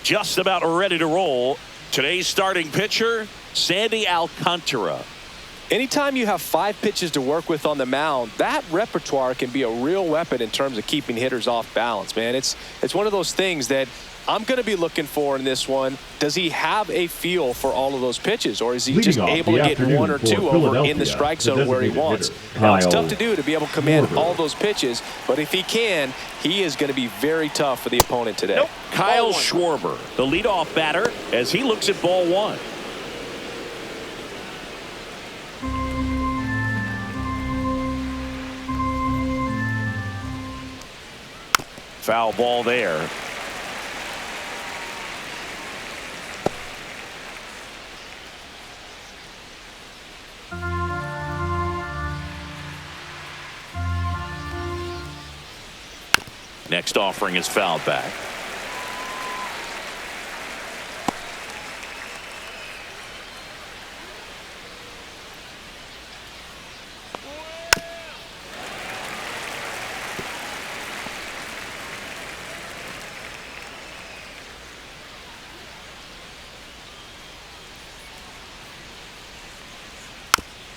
just about ready to roll. Today's starting pitcher, Sandy Alcantara. Anytime you have 5 pitches to work with on the mound, that repertoire can be a real weapon in terms of keeping hitters off balance, man. It's one of those things that I'm going to be looking for in this one. Does he have a feel for all of those pitches, or is he just able to get 1 or 2 over in the strike zone where he wants? Now, it's tough to do to be able to command all those pitches, but if he can, he is going to be very tough for the opponent today. Kyle Schwarber, the leadoff batter, as he looks at ball 1. Foul ball there. Next offering is fouled back.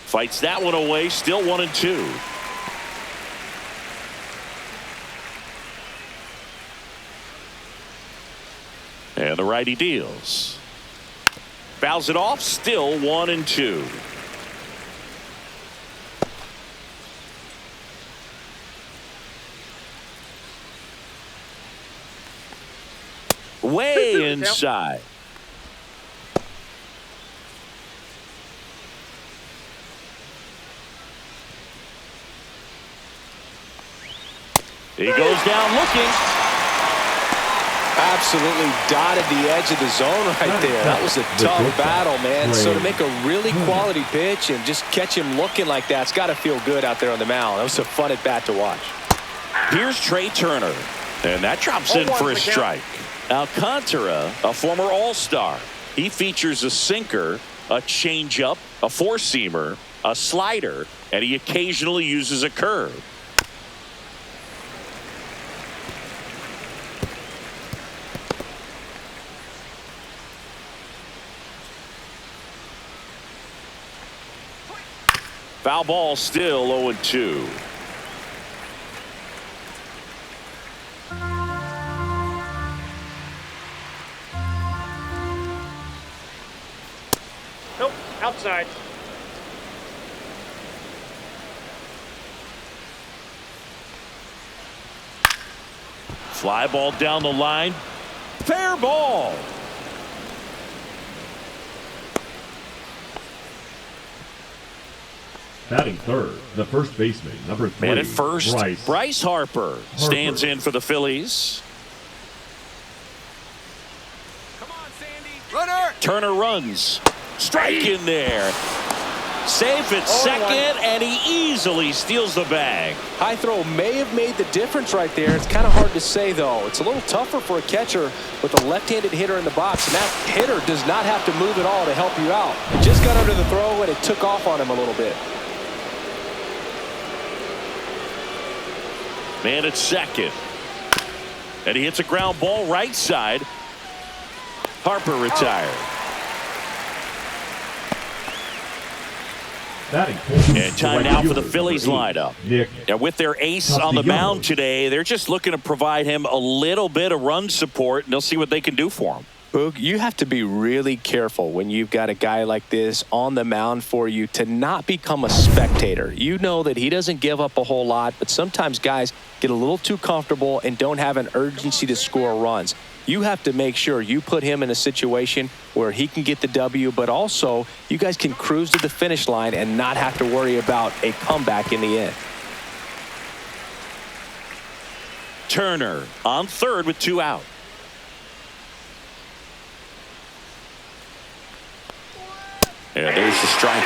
Fights that one away, still 1-2. And the righty deals. Fouls it off, still 1-2. Way inside. He goes down looking. Absolutely dotted the edge of the zone right there. That was a tough battle, man. So to make a really quality pitch and just catch him looking like that, it's got to feel good out there on the mound. That was a fun at bat to watch. Here's Trey Turner, and that drops in for a strike. Alcantara, a former All-Star. He features a sinker, a changeup, a four-seamer, a slider, and he occasionally uses a curve. Foul ball, still 0-2. Nope, outside. Fly ball down the line. Fair ball. Batting third, the first baseman, number 3. And at first, Bryce Harper stands in for the Phillies. Come on, Sandy. Runner! Turner runs. Strike in there. Safe at second, and he easily steals the bag. High throw may have made the difference right there. It's kind of hard to say, though. It's a little tougher for a catcher with a left-handed hitter in the box, and that hitter does not have to move at all to help you out. It just got under the throw, and it took off on him a little bit. Man at second. And he hits a ground ball right side. Harper retired. And time now for the Phillies lineup. And with their ace on the mound today, they're just looking to provide him a little bit of run support, and they'll see what they can do for him. Boog, you have to be really careful when you've got a guy like this on the mound for you to not become a spectator. You know that he doesn't give up a whole lot, but sometimes guys get a little too comfortable and don't have an urgency to score runs. You have to make sure you put him in a situation where he can get the W, but also you guys can cruise to the finish line and not have to worry about a comeback in the end. Turner on third with 2 out. And there's the strike.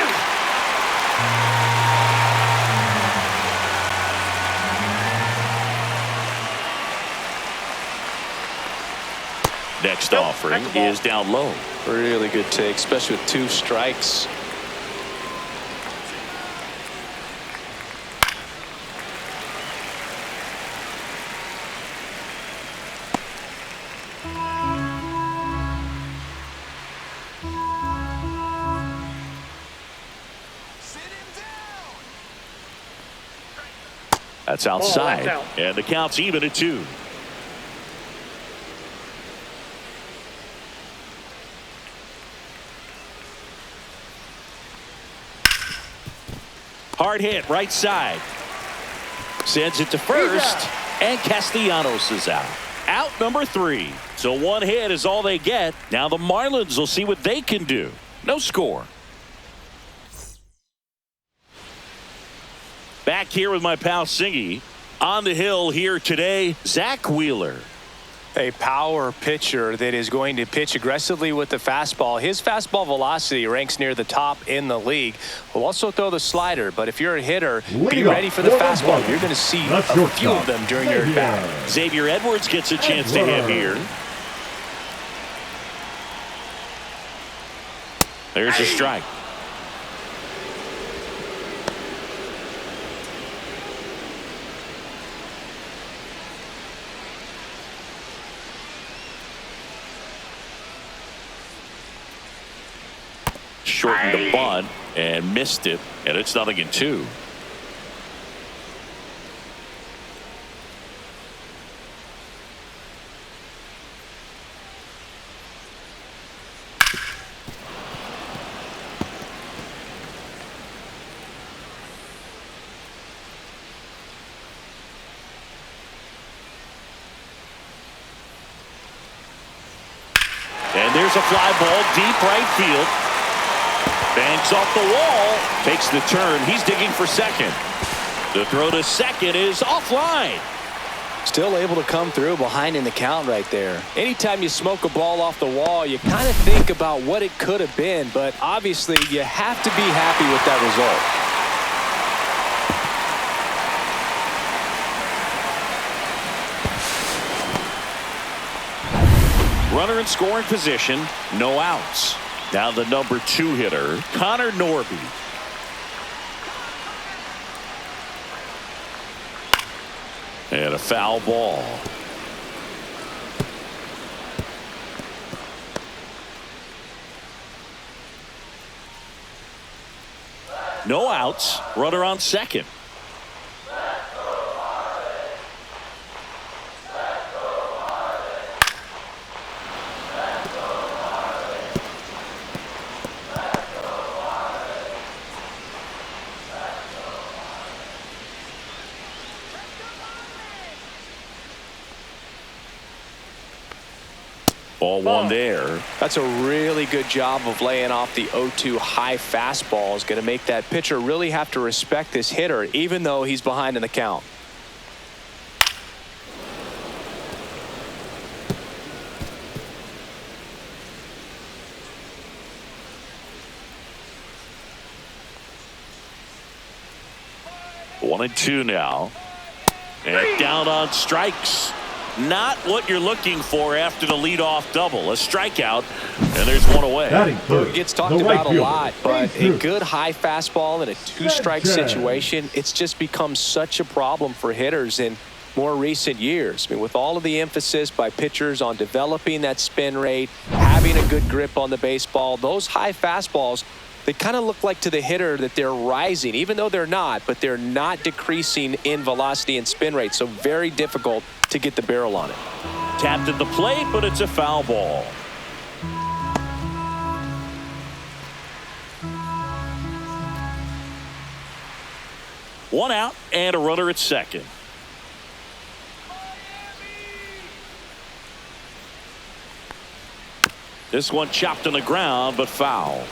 Next offering is down low. Really good take, especially with 2 strikes. That's outside. That's out. And the count's even at 2. Hard hit right side. Sends it to first. And Castellanos is out. Out number 3. So 1 hit is all they get. Now the Marlins will see what they can do. No score. Back here with my pal Singy. On the hill here today, Zach Wheeler. A power pitcher that is going to pitch aggressively with the fastball. His fastball velocity ranks near the top in the league. Will also throw the slider, but if you're a hitter, be ready for the fastball. You're going to see a few of them during your at-bat. Xavier Edwards gets a chance to hit here. There's a strike. Shortened the bunt and missed it, and it's 0-2. And there's a fly ball deep right field. Banks off the wall, takes the turn. He's digging for second. The throw to second is offline. Still able to come through behind in the count right there. Anytime you smoke a ball off the wall, you kind of think about what it could have been, but obviously you have to be happy with that result. Runner in scoring position, no outs. Now the number 2 hitter, Connor Norby. And a foul ball. No outs. Runner on second. Ball 1 there. That's a really good job of laying off the 0-2 high fastball. Is going to make that pitcher really have to respect this hitter, even though he's behind in the count. One and 2 now. And down on strikes. Not what you're looking for after the leadoff double. A strikeout, and there's 1 away. It gets talked about a lot, but a good high fastball in a 2-strike situation, it's just become such a problem for hitters in more recent years. I mean, with all of the emphasis by pitchers on developing that spin rate, having a good grip on the baseball, those high fastballs, they kind of look like to the hitter that they're rising, even though they're not, but they're not decreasing in velocity and spin rate. So very difficult to get the barrel on it. Tapped at the plate, but it's a foul ball. One out and a runner at second. This one chopped on the ground, but foul.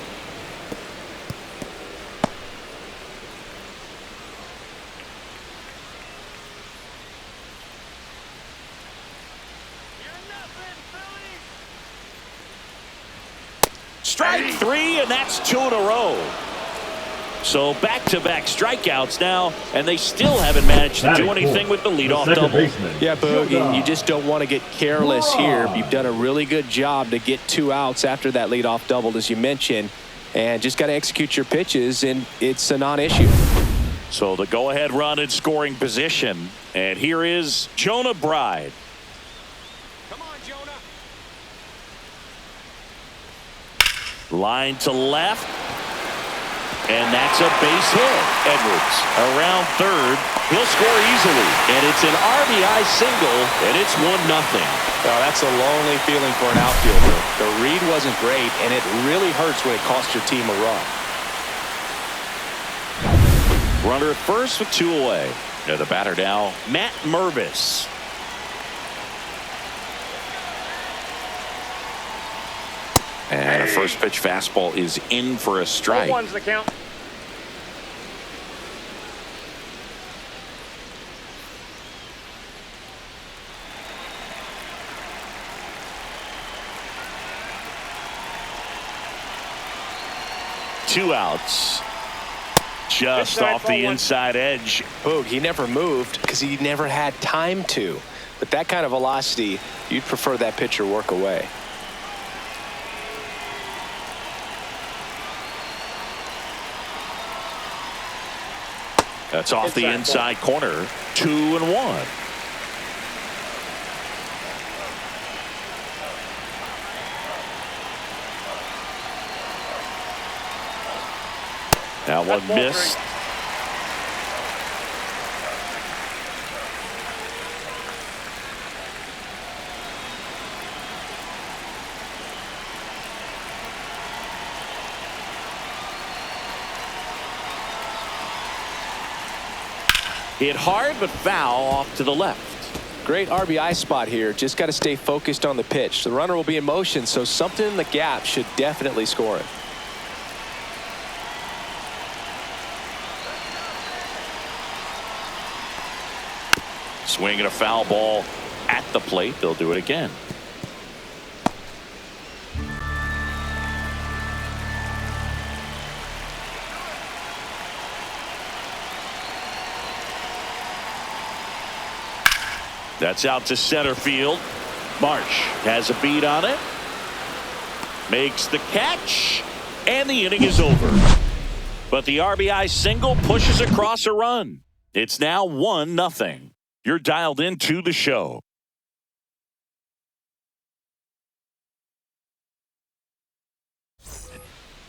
Strike 3, and that's 2 in a row. So back-to-back strikeouts now, and they still haven't managed to do anything with the leadoff double. Yeah, Boog, you just don't want to get careless here. You've done a really good job to get 2 outs after that leadoff double, as you mentioned, and just got to execute your pitches, and it's a non-issue. So the go-ahead run in scoring position, and here is Jonah Bride. Come on, Jonah. Line to left. And that's a base hit. Edwards around third. He'll score easily. And it's an RBI single, and it's 1-0. Oh, that's a lonely feeling for an outfielder. The read wasn't great, and it really hurts when it costs your team a run. Runner at first with 2 away. Now the batter now, Matt Mervis. And a first pitch fastball is in for a strike. 1-1's the count. Two outs. Just off the inside edge. Boog, he never moved because he never had time to. With that kind of velocity, you'd prefer that pitcher work away. That's off the inside corner. 2-1. That one missed. Hit hard but foul off to the left. Great RBI spot here. Just got to stay focused on the pitch. The runner will be in motion, so something in the gap should definitely score it. Swinging a foul ball at the plate. They'll do it again. That's out to center field. Marsh has a beat on it. Makes the catch. And the inning is over. But the RBI single pushes across a run. It's now 1-0. You're dialed into the show.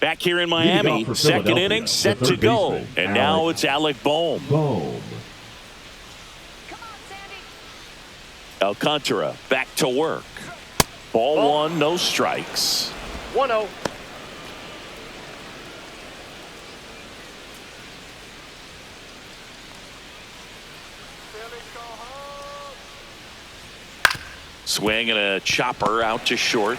Back here in Miami, second inning set to go. And now it's Alec Bohm. Alcantara back to work. Ball one, no strikes. 1-0. Swing and a chopper out to short.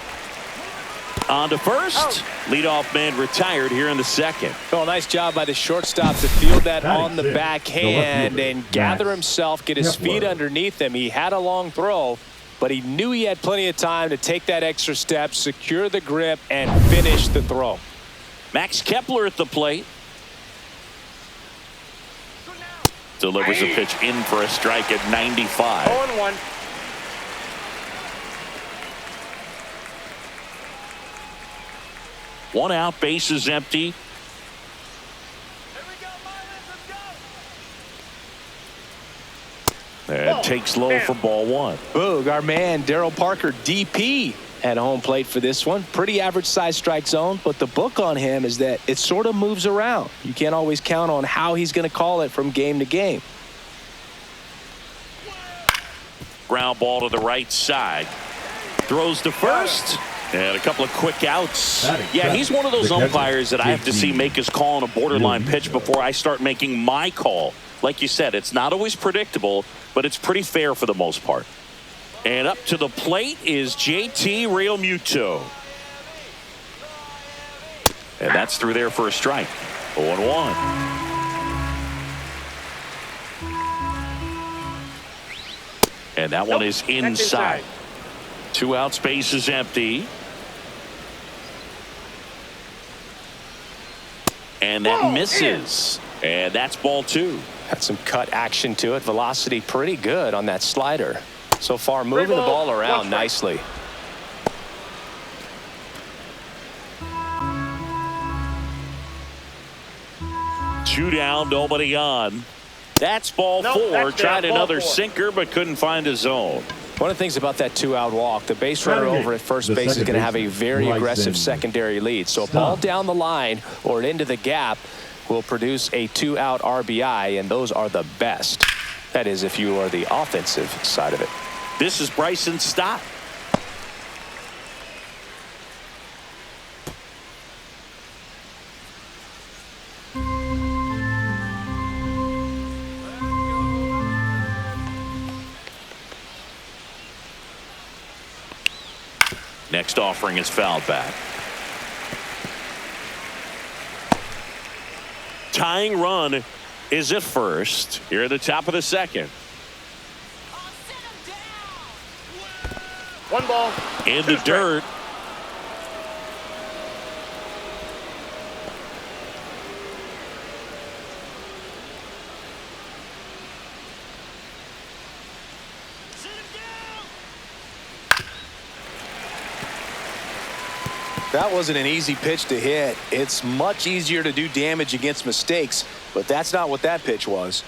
On to first. Leadoff man retired here in the second. Oh, nice job by the shortstop to field that on the backhand and gather himself, get his feet underneath him. He had a long throw, but he knew he had plenty of time to take that extra step, secure the grip, and finish the throw. Max Kepler at the plate. Delivers a pitch in for a strike at 95. 0-1. One out, bases empty. And takes low for ball one. Boog, our man Darryl Parker, DP, at home plate for this one. Pretty average size strike zone, but the book on him is that it sort of moves around. You can't always count on how he's going to call it from game to game. Ground ball to the right side. Throws to first. And a couple of quick outs. Yeah, he's one of those umpires that I have to see make his call on a borderline pitch before I start making my call. Like you said, it's not always predictable, but it's pretty fair for the most part. And up to the plate is JT Realmuto. And that's through there for a strike. 0-1. And that one is inside. 2 outs, base is empty. And that misses. And that's ball two. Had some cut action to it. Velocity pretty good on that slider. So far moving the ball around nicely. Two down, nobody on. That's ball four. Tried another sinker but couldn't find a zone. One of the things about that 2-out walk, the base runner over at first base is going to have a very aggressive secondary lead. So a ball down the line or into the gap will produce a 2-out RBI, and those are the best. That is, if you are the offensive side of it. This is Bryson Stott. Next offering is fouled back. Tying run is at first here at the top of the second. One ball. In the dirt. That wasn't an easy pitch to hit. It's much easier to do damage against mistakes, but that's not what that pitch was.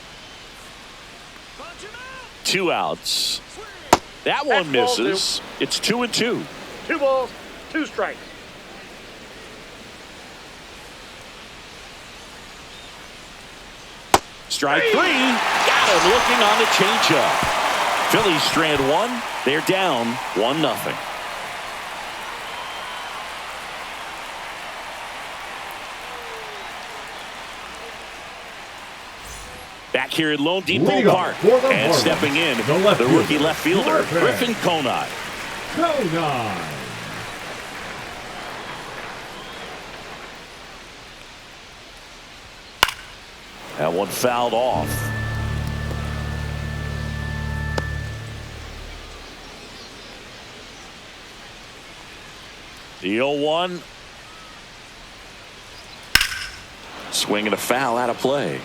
2 outs. That one misses. It's 2-2. 2 balls, 2 strikes. Strike 3. Got him looking on the changeup. Phillies strand 1. They're down 1-0. Back here at Lone Depot Park, and stepping in, the rookie left fielder, Griffin Conine. That one fouled off. The 0-1. Swinging a foul out of play.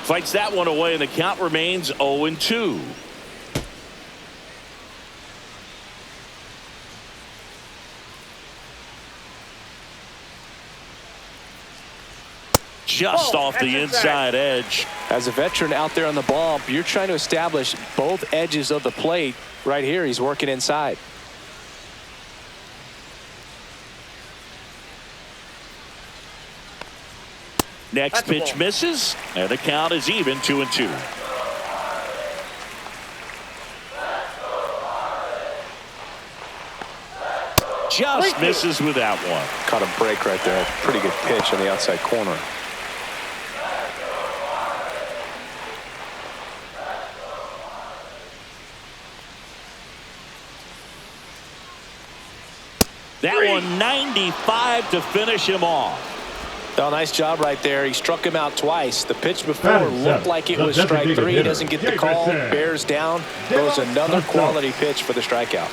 Fights that one away, and the count remains 0-2. Just off the inside edge. As a veteran out there on the bump, you're trying to establish both edges of the plate. Right here, he's working inside. Next pitch misses, and the count is even 2-2. Just misses with that one. Caught a break right there. Pretty good pitch on the outside corner. That one 95 to finish him off. Oh, nice job right there. He struck him out twice. The pitch before looked like it was strike 3. He doesn't get the call. Bears down. Throws another quality pitch for the strikeout.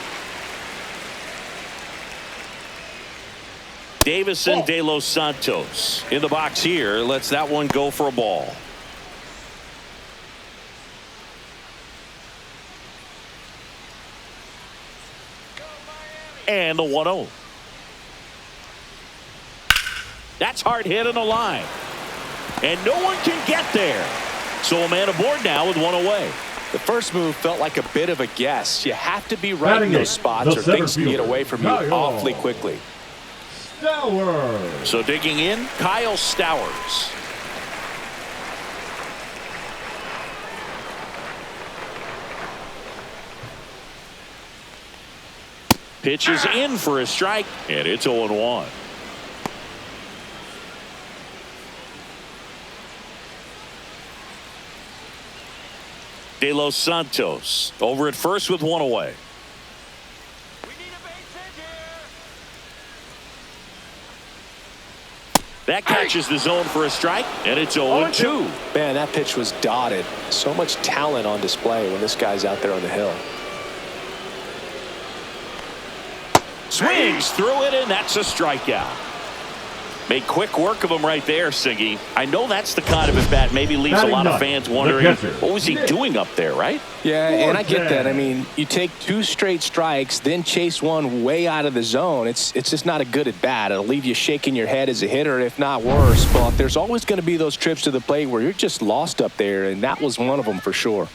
Davison De Los Santos in the box here. Lets that one go for a ball. And the 1-0. That's hard hit on the line. And no one can get there. So a man aboard now with 1 away. The first move felt like a bit of a guess. You have to be right in those spots or things can get away from you awfully quickly. Stowers. So digging in, Kyle Stowers. Pitch is in for a strike, and it's 0-1. De Los Santos over at first with 1 away. That catches the zone for a strike, and it's 0-2. Man, that pitch was dotted. So much talent on display when this guy's out there on the hill. Swings through it, and that's a strikeout. Made quick work of him right there, Siggy. I know that's the kind of at-bat maybe leaves a lot of fans wondering, what was he doing up there, right? Yeah, and I get that. I mean, you take 2 straight strikes, then chase one way out of the zone. It's just not a good at-bat. It'll leave you shaking your head as a hitter, if not worse. But there's always going to be those trips to the plate where you're just lost up there, and that was one of them for sure.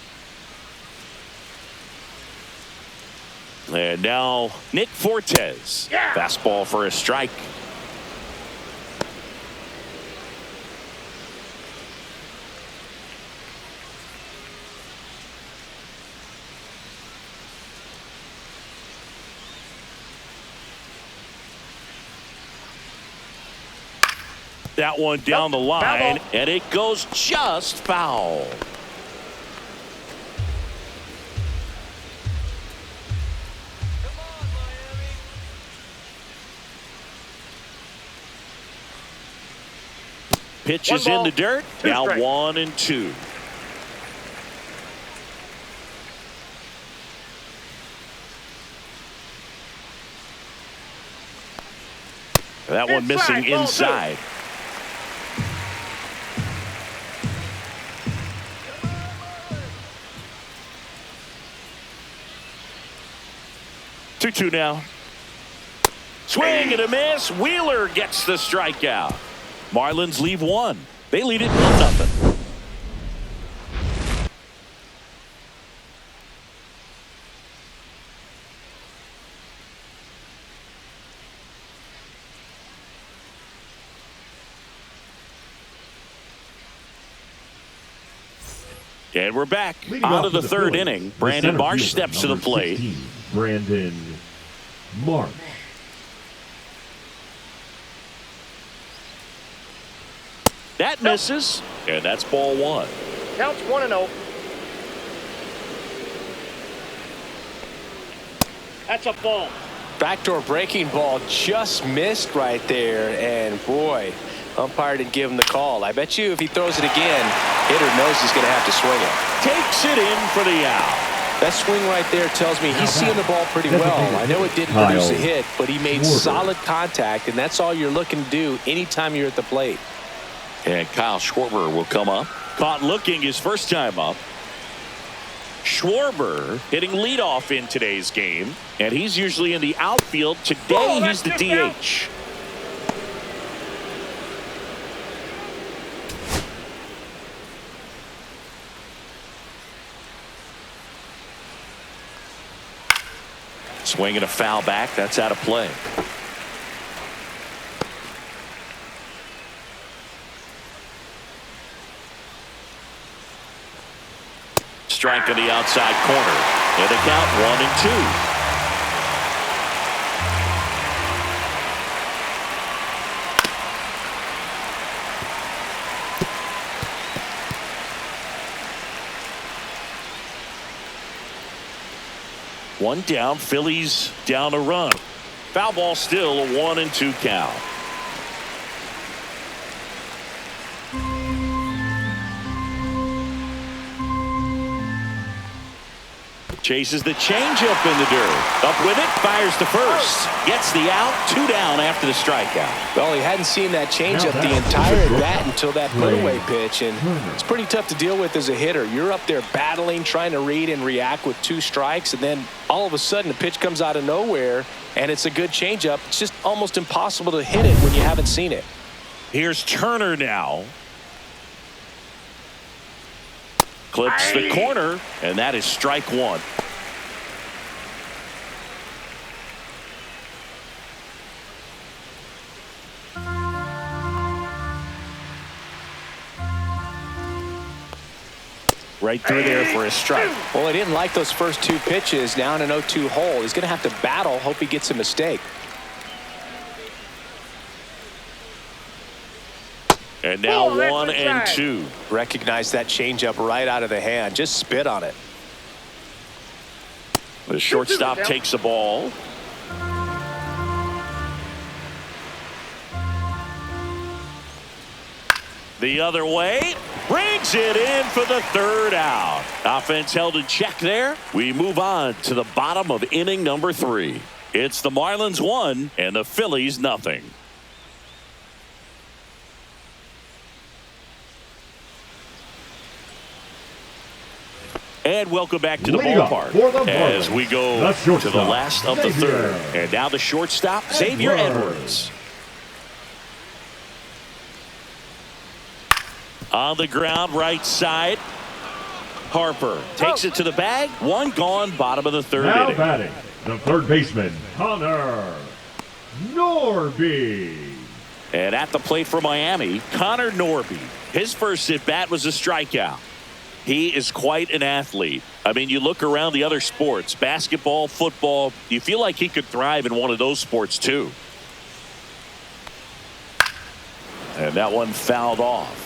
And now Nick Fortes. Fastball for a strike. That one down the line, and it goes just foul. Pitch is in the dirt. Now 1-2. That one missing inside. Two now. Swing and a miss. Wheeler gets the strikeout. Marlins leave 1. They lead it 1-0. And we're back out of the third inning. Brandon Marsh steps to the plate. 16, Brandon Marsh. That misses, and that's ball 1. Counts 1-0. That's a ball. Backdoor breaking ball just missed right there, and boy, umpire didn't give him the call. I bet you if he throws it again, hitter knows he's going to have to swing it. Takes it in for the out. That swing right there tells me he's seeing the ball pretty well. I know it didn't produce a hit, but he made solid contact, and that's all you're looking to do anytime you're at the plate. And Kyle Schwarber will come up. Caught looking his first time up. Schwarber hitting leadoff in today's game, and he's usually in the outfield. Today he's the DH. Swinging a foul back. That's out of play. Strike on the outside corner. And the count 1-2. One down. Phillies down a run. Foul ball still a 1-2 count. Chases the changeup in the dirt. Up with it, fires to first. Gets the out, 2 down after the strikeout. Well, he hadn't seen that changeup the entire at bat until that put-away pitch, and it's pretty tough to deal with as a hitter. You're up there battling, trying to read and react with 2 strikes, and then all of a sudden the pitch comes out of nowhere, and it's a good changeup. It's just almost impossible to hit it when you haven't seen it. Here's Turner now. Clips the corner, and that is strike 1. Right through there for a strike. Well, he didn't like those first 2 pitches. Now in an 0-2 hole. He's going to have to battle. Hope he gets a mistake. And now 1-2. Recognize that changeup right out of the hand. Just spit on it. The shortstop takes the ball. The other way. Brings it in for the 3rd out. Offense held in check there. We move on to the bottom of inning number 3. It's the Marlins 1 and the Phillies nothing. And welcome back to the Leading off ballpark for the as Marlins, we go the to the shortstop, last of the Xavier third. And now the shortstop, Xavier Edwards. On the ground, right side. Harper takes it to the bag. One gone, bottom of the third now inning. batting, the third baseman, Connor Norby. And at the plate for Miami, Connor Norby. His first at-bat was a strikeout. He is quite an athlete. I mean, you look around the other sports, basketball, football, you feel like he could thrive in one of those sports too. And that one fouled off.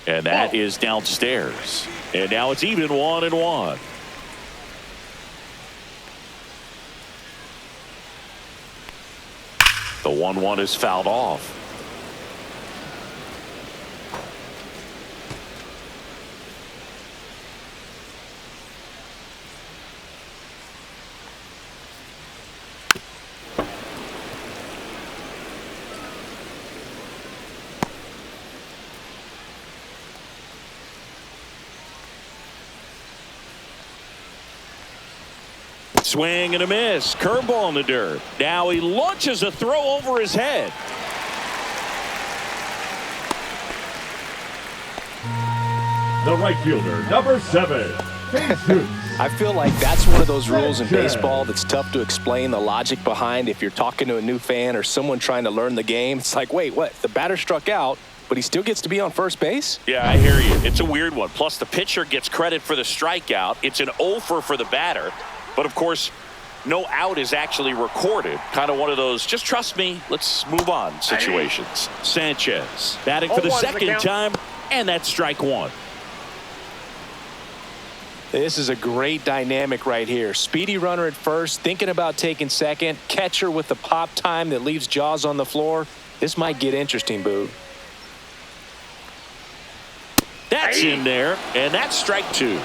And that is downstairs. And now it's even 1-1. The 1-1 is fouled off. Swing and a miss. Curveball in the dirt. Now he launches a throw over his head. The right fielder, number 7, Jesus. I feel like that's one of those rules in baseball that's tough to explain the logic behind. If you're talking to a new fan or someone trying to learn the game, it's like, wait, what? The batter struck out, but he still gets to be on first base? Yeah, I hear you. It's a weird one. Plus, the pitcher gets credit for the strikeout. It's an offer for the batter. But, of course, no out is actually recorded. Kind of one of those, just trust me, let's move on situations. Sanchez batting for the second time, and that's strike one. This is a great dynamic right here. Speedy runner at first, thinking about taking second. Catcher with the pop time that leaves Jaws on the floor. This might get interesting, Boo. That's in there, and that's strike two.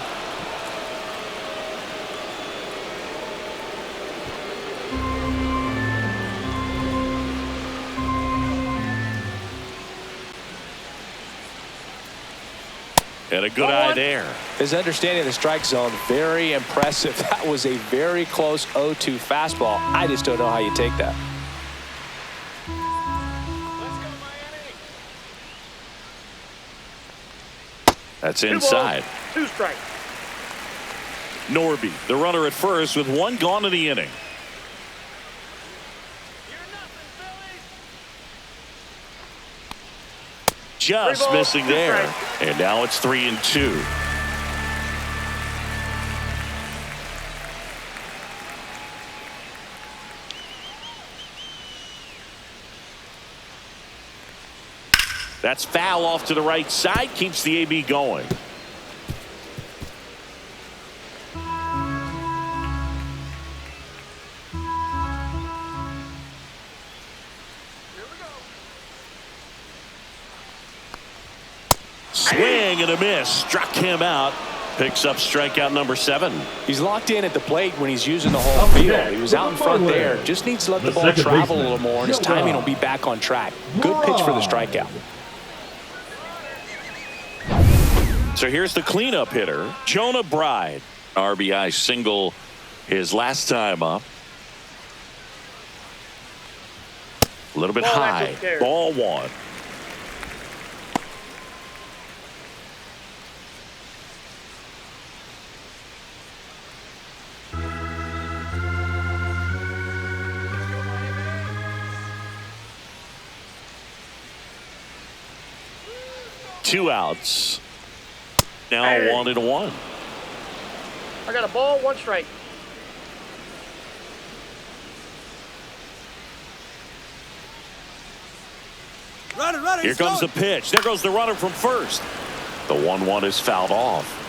And a good eye there. His understanding of the strike zone, very impressive. That was a very close 0-2 fastball. I just don't know how you take that. That's inside. 2 strikes. Norby, the runner at first with one gone in the inning. Just missing there. And now it's 3-2. That's foul off to the right side. Keeps the AB going. Swing and a miss. Struck him out. Picks up strikeout number 7. He's locked in at the plate when he's using the whole field. He was out in front there. Just needs to let the ball travel a little more, and his timing will be back on track. Good pitch for the strikeout. So here's the cleanup hitter, Jonah Bride. RBI single his last time up. A little bit high. Ball 1. Two outs. Now 1-1. I got a ball, 1 strike. Runner, Here comes the pitch. There goes the runner from first. The 1-1 is fouled off.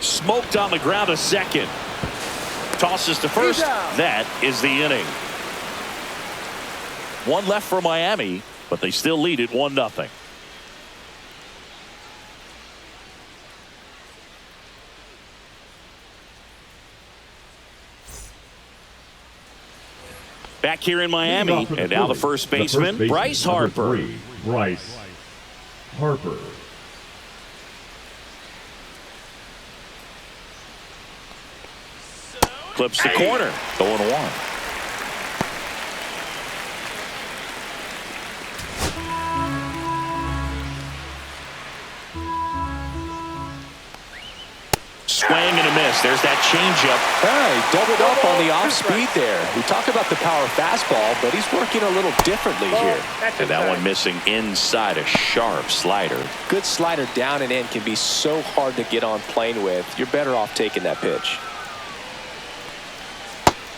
Smoked on the ground, a second. Tosses to first. That is the inning. One left for Miami, but they still lead it 1-0. Back here in Miami, and now the first baseman, Bryce Harper. Bryce Harper. Clips the corner. 0-1. Swing and a miss. There's that changeup. He doubled up on the off speed there. We talk about the power fastball, but he's working a little differently here. And that one missing inside a sharp slider. Good slider down and in can be so hard to get on plane with. You're better off taking that pitch.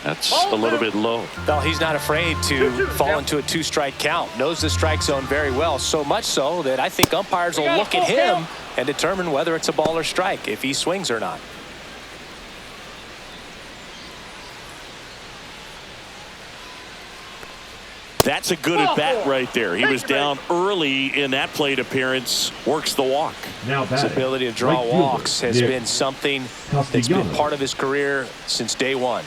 That's a little bit low. Well, he's not afraid to fall into a 2-strike count. Knows the strike zone very well. So much so that I think umpires will look at him and determine whether it's a ball or strike, if he swings or not. That's a good at bat right there. He was down early in that plate appearance. Works the walk. Now his ability to draw walks has been something that's been part of his career since day one.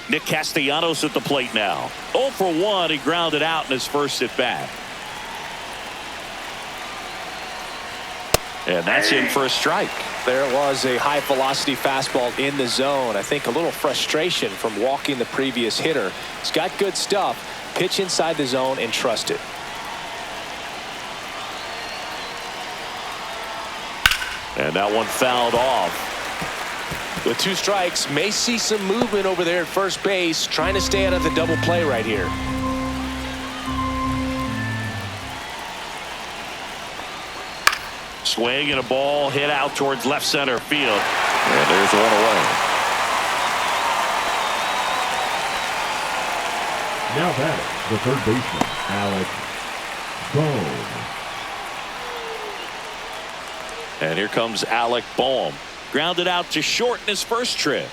Nick Castellanos at the plate now. 0 for 1. He grounded out in his first at bat. And that's in for a strike. There was a high velocity fastball in the zone. I think a little frustration from walking the previous hitter. He's got good stuff. Pitch inside the zone and trust it. And that one fouled off. With 2 strikes, may see some movement over there at first base, trying to stay out of the double play right here. Swing and a ball hit out towards left center field. And there's one away. Now batting, the third baseman, Alec Bohm. And here comes Alec Bohm. Grounded out to short in his first trip.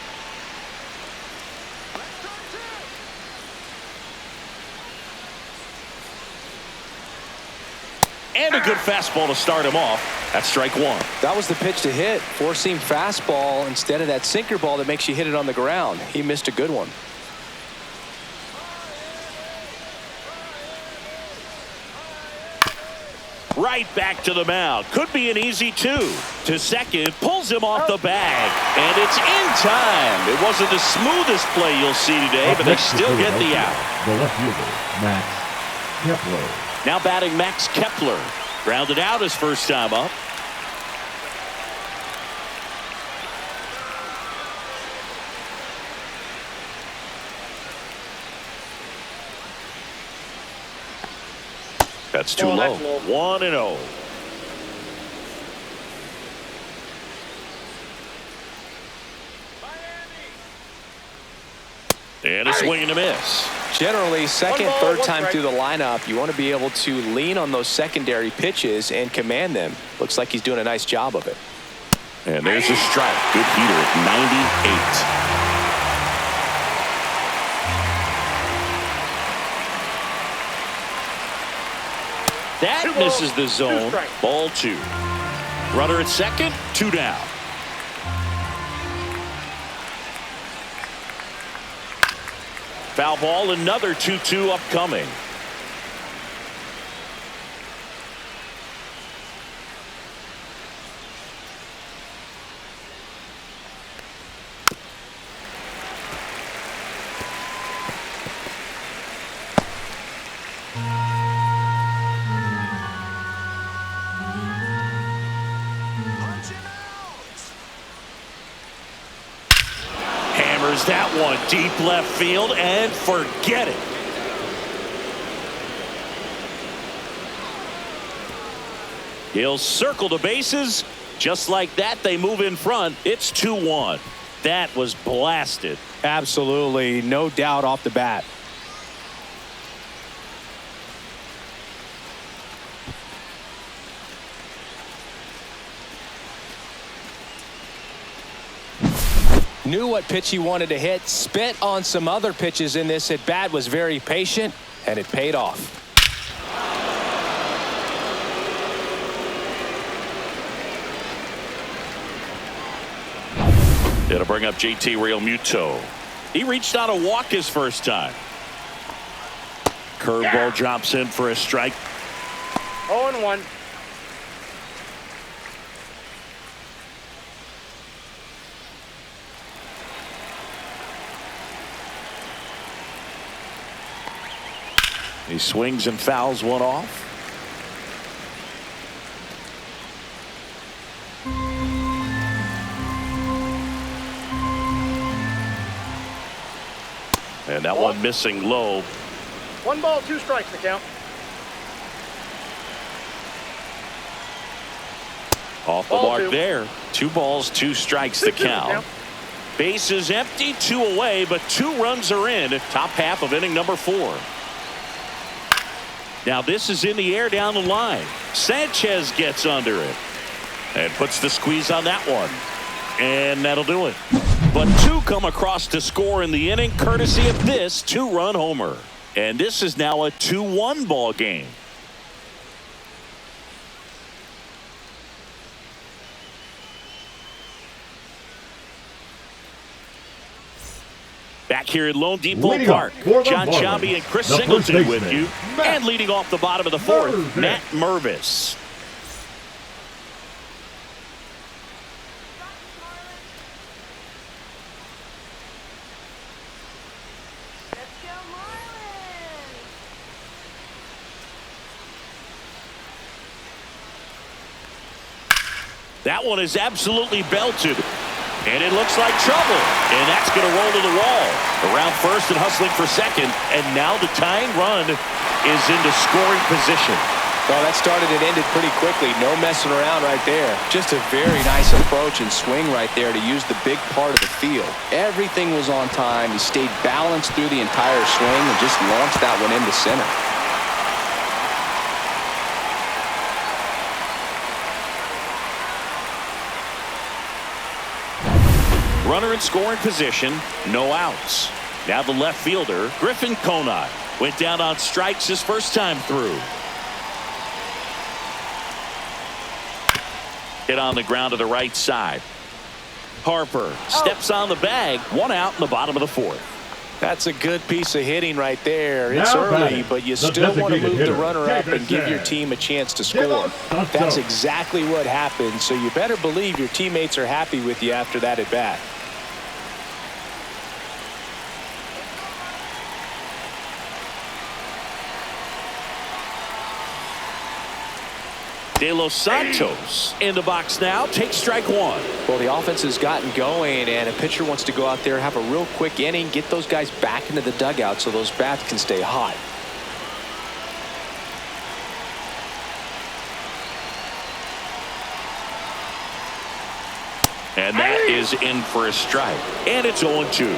And a good fastball to start him off. That's strike 1. That was the pitch to hit. 4-seam fastball instead of that sinker ball that makes you hit it on the ground. He missed a good one. Right back to the mound. Could be an easy 2. To second, pulls him off the bag. And it's in time. It wasn't the smoothest play you'll see today, but they still get the out. The left fielder, Max Kepler. Now batting Max Kepler. Grounded out his first time up. That's too low. 1-0. And a swing and a miss. Generally, second, third time through the lineup, you want to be able to lean on those secondary pitches and command them. Looks like he's doing a nice job of it. And there's a strike. Good heater at 98. That misses the zone. Ball 2. Runner at second, 2 down. Foul ball, another 2-2 upcoming. That one deep left field and forget it. He'll circle the bases. Just like that, they move in front. It's 2-1. That was blasted. Absolutely, no doubt off the bat. Knew what pitch he wanted to hit. Spit on some other pitches in this at bat. Was very patient. And it paid off. It'll bring up JT Realmuto. He reached out a walk his first time. Curveball drops in for a strike. 0-1. He swings and fouls one off. And that one missing low. 1 ball, 2 strikes to count. Off the mark there. 2 balls, 2 strikes to count. Base is empty, 2 away, but 2 runs are in. Top half of inning number 4. Now this is in the air down the line. Sanchez gets under it and puts the squeeze on that one. And that'll do it. But 2 come across to score in the inning, courtesy of this 2-run homer. And this is now a 2-1 ball game. Back here at Lone Depot Park, John Sciambi and Chris Singleton with you. And leading off the bottom of the 4th, Matt Mervis. That one is absolutely belted. And it looks like trouble. And that's going to roll to the wall. Around first and hustling for second. And now the tying run is into scoring position. Well, that started and ended pretty quickly. No messing around right there. Just a very nice approach and swing right there to use the big part of the field. Everything was on time. He stayed balanced through the entire swing and just launched that one into center. Runner in scoring position, no outs. Now the left fielder, Griffin Conine, went down on strikes his first time through. Hit on the ground to the right side. Harper steps on the bag, 1 out in the bottom of the 4th. That's a good piece of hitting right there. It's early, but you still want to move the runner up and give your team a chance to score. That's exactly what happened, so you better believe your teammates are happy with you after that at bat. De Los Santos in the box now, takes strike 1. Well, the offense has gotten going, and a pitcher wants to go out there, have a real quick inning, get those guys back into the dugout so those bats can stay hot. And that is in for a strike. And it's 0-2.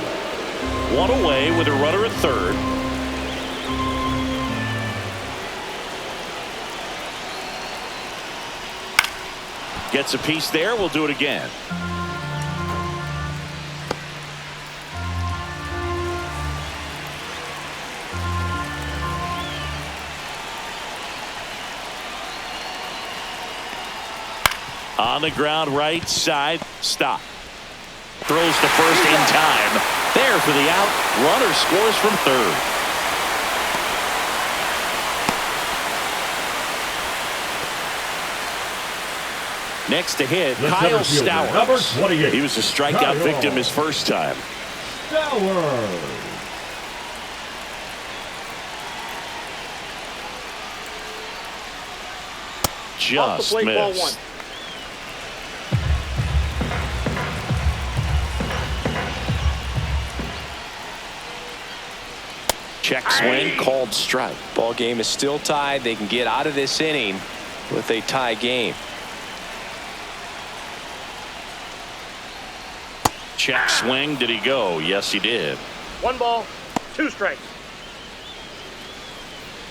1 away with a runner at third. Gets a piece there. We'll do it again. On the ground, right side. Stop. Throws to first in time. There for the out. Runner scores from third. Next to hit, Kyle Stowers. He was a strikeout victim his first time. Just missed. Check swing, called strike. Ball game is still tied. They can get out of this inning with a tie game. Check swing. Did he go? Yes, he did. 1 ball, 2 strikes.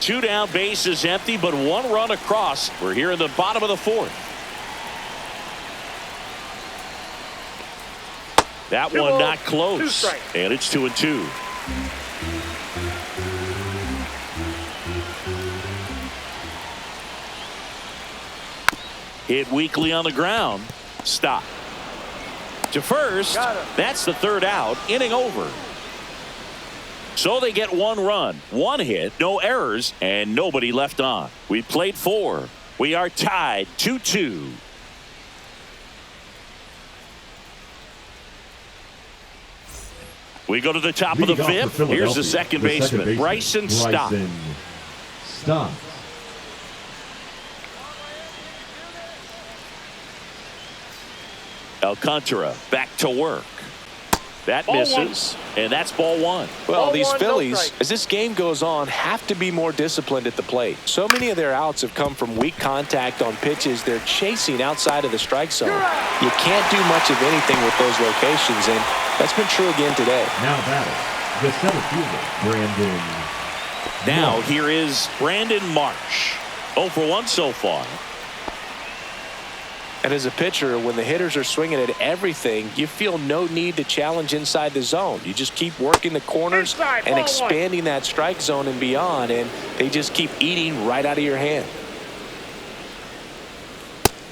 2 down, base is empty, but 1 run across. We're here in the bottom of the 4th. That 2 one balls, not close. 2 strikes. And it's 2-2. Hit weakly on the ground. Stop. To first. That's the third out. Inning over. So they get 1 run, 1 hit, no errors, and nobody left on. We played 4. We are tied 2-2. We go to the top of the 5th. Here's the second baseman, Bryson Stott. Alcantara back to work. That misses, and that's ball 1. Well, these Phillies, as this game goes on, have to be more disciplined at the plate. So many of their outs have come from weak contact on pitches they're chasing outside of the strike zone. You can't do much of anything with those locations, and that's been true again today. Now batting, the center fielder, Brandon. Now here is Brandon Marsh. 0 for 1 so far. And as a pitcher, when the hitters are swinging at everything, you feel no need to challenge inside the zone. You just keep working the corners and expanding that strike zone and beyond, and they just keep eating right out of your hand.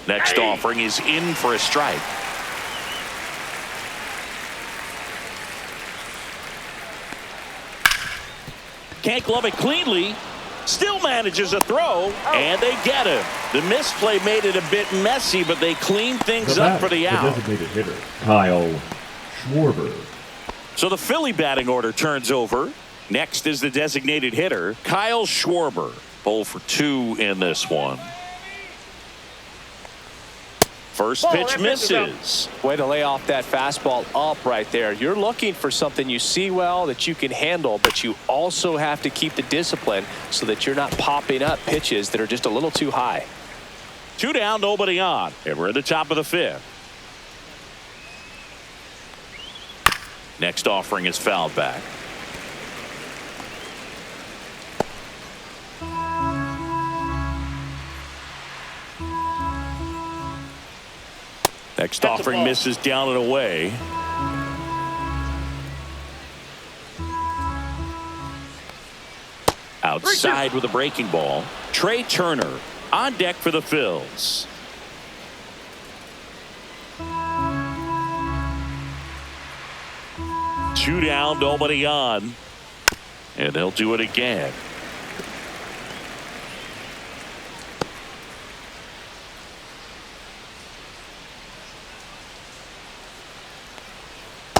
Next offering is in for a strike. Can't glove it cleanly. Still manages a throw, and they get him. The misplay made it a bit messy, but they clean things up for the out. The designated hitter, Kyle Schwarber. So the Philly batting order turns over. Next is the designated hitter, Kyle Schwarber. 0 for 2 in this one. First pitch misses. Way to lay off that fastball up right there. You're looking for something you see well that you can handle, but you also have to keep the discipline so that you're not popping up pitches that are just a little too high. 2 down, nobody on, and we're at the top of the 5th. Next offering is fouled back. Next offering misses down and away. Outside with a breaking ball. Trey Turner on deck for the Phils. Two down, nobody on. And they'll do it again.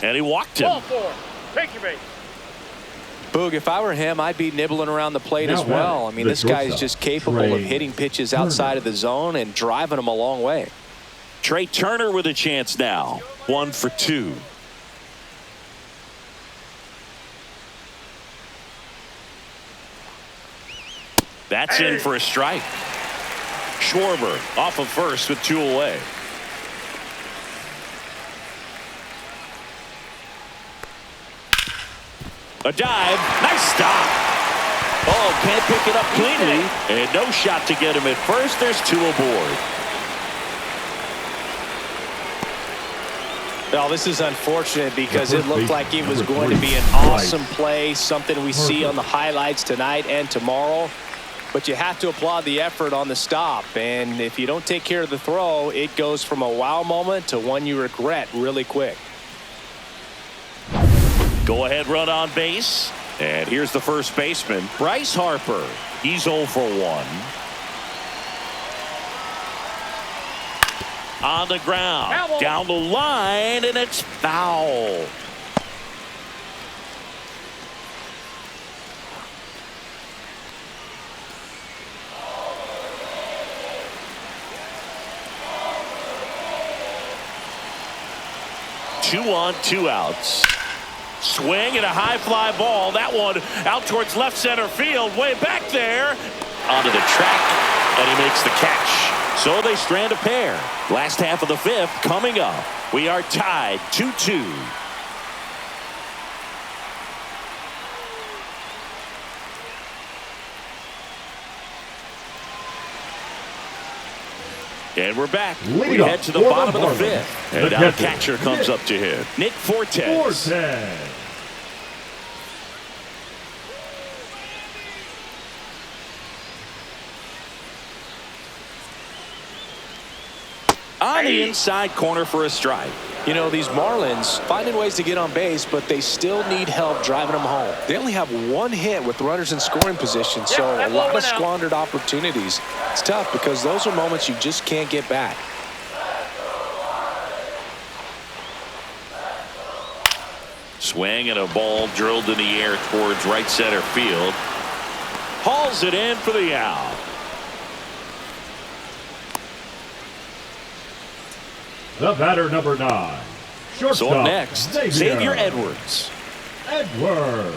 And he walked him. Ball 4. Take your base. Boog, if I were him, I'd be nibbling around the plate as well. I mean, this guy's just capable of hitting pitches outside of the zone and driving them a long way. Trey Turner with a chance now. 1 for 2. That's in for a strike. Schwarber off of first with 2 away. A dive. Nice stop. Oh, can't pick it up cleanly. And no shot to get him at first. There's 2 aboard. Well, this is unfortunate because it looked like it was going to be an awesome play, something we see on the highlights tonight and tomorrow. But you have to applaud the effort on the stop. And if you don't take care of the throw, it goes from a wow moment to one you regret really quick. Go ahead run on base. And here's the first baseman, Bryce Harper. He's 0 for 1. On the ground. Foul. Down the line, and it's foul. Two on, 2 outs. Swing and a high fly ball. That one out towards left center field. Way back there. Onto the track, and he makes the catch. So they strand a pair. Last half of the 5th coming up. We are tied 2-2. And we're back. We head to the bottom of the 5th. And now the catcher comes up to hit. Nick Fortes. on the inside corner for a strike. You know, these Marlins finding ways to get on base, but they still need help driving them home. They only have one hit with runners in scoring position, so a lot of squandered opportunities. It's tough because those are moments you just can't get back. Swing and a ball drilled in the air towards right center field. Hauls it in for the out. The batter, number 9. Shortstop, So up next, Xavier Edwards. Edwards.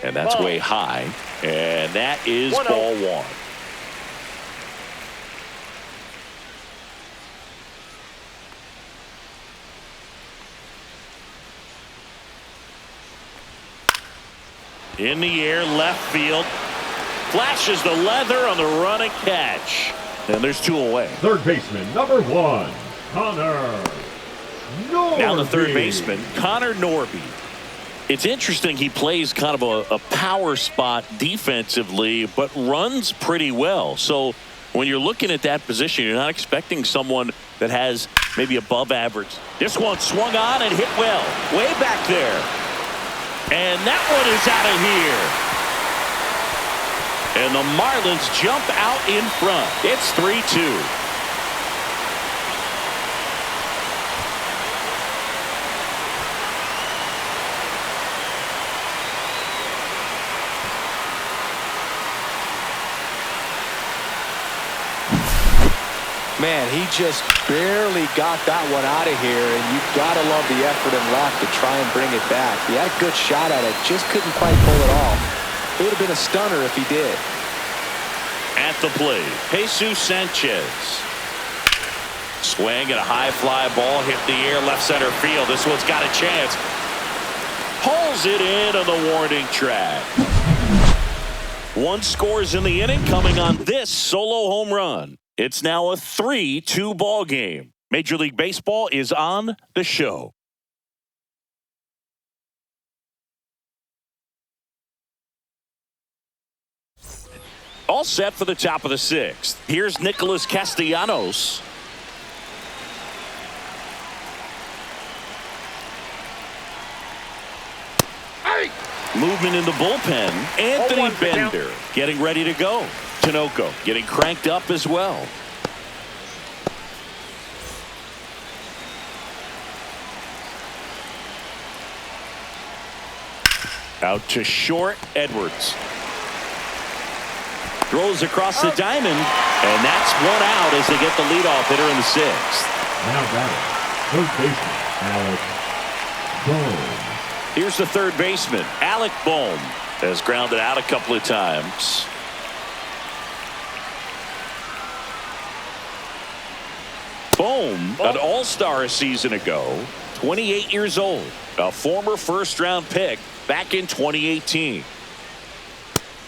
And that's way high. And that is ball 1. In the air, left field. Flashes the leather on the run and catch. And there's 2 away. Third baseman, number 1, Connor Norby. Now the third baseman, Connor Norby. It's interesting, he plays kind of a power spot defensively, but runs pretty well. So when you're looking at that position, you're not expecting someone that has maybe above average. This one swung on and hit well. Way back there. And that one is out of here. And the Marlins jump out in front. It's 3-2. Man, he just barely got that one out of here, and you've got to love the effort and left to try and bring it back. He had a good shot at it, just couldn't quite pull it off. It would have been a stunner if he did. At the plate, Jesus Sanchez. Swing and a high fly ball hit the air left center field. This one's got a chance. Pulls it in on the warning track. 1 scores in the inning coming on this solo home run. It's now a 3-2 ball game. Major League Baseball is on the show. All set for the top of the 6th. Here's Nicholas Castellanos. Movement in the bullpen. Anthony Bender getting ready to go. Tinoco getting cranked up as well. Out to short, Edwards. Throws across the diamond, and that's 1 out as they get the leadoff hitter in the 6th. Now batting, third baseman, Alec Bohm. Here's the third baseman, Alec Bohm, has grounded out a couple of times. Bohm, an all-star a season ago, 28 years old, a former first-round pick back in 2018.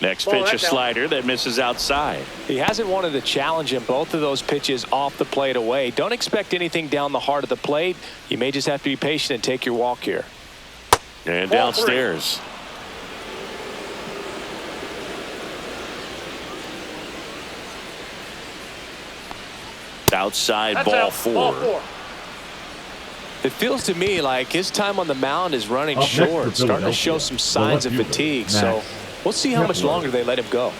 Next pitch, a slider that misses outside. He hasn't wanted to challenge him both of those pitches off the plate away. Don't expect anything down the heart of the plate. You may just have to be patient and take your walk here. And downstairs. Outside, ball 4. It feels to me like his time on the mound is running short, starting to show some signs of fatigue. So we'll see how much longer they let him go.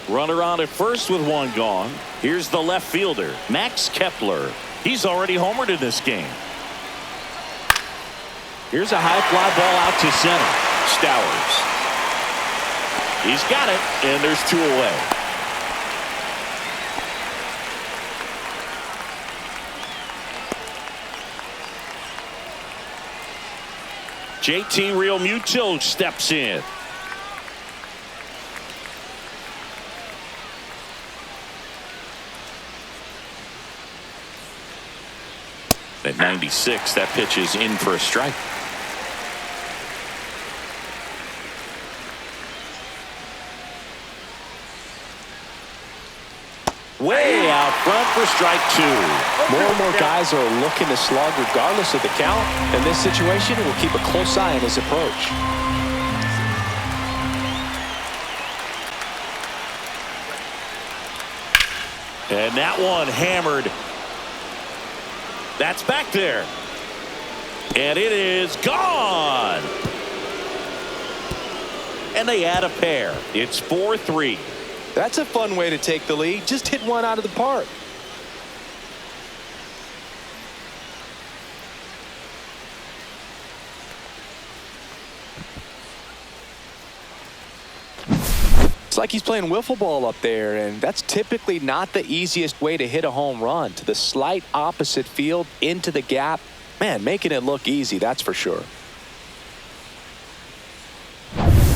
Runner on at first with 1 gone. Here's the left fielder, Max Kepler. He's already homered in this game. Here's a high fly ball out to center. Stowers. He's got it, and there's 2 away. JT Realmuto steps in. At 96, that pitch is in for a strike. Way out front for strike 2. More and more guys are looking to slug regardless of the count. In this situation, we'll keep a close eye on his approach. And that one hammered. That's back there. And it is gone. And they add a pair. It's 4-3. That's a fun way to take the lead. Just hit one out of the park. It's like he's playing wiffle ball up there, and that's typically not the easiest way to hit a home run. To the slight opposite field, into the gap. Man, making it look easy, that's for sure.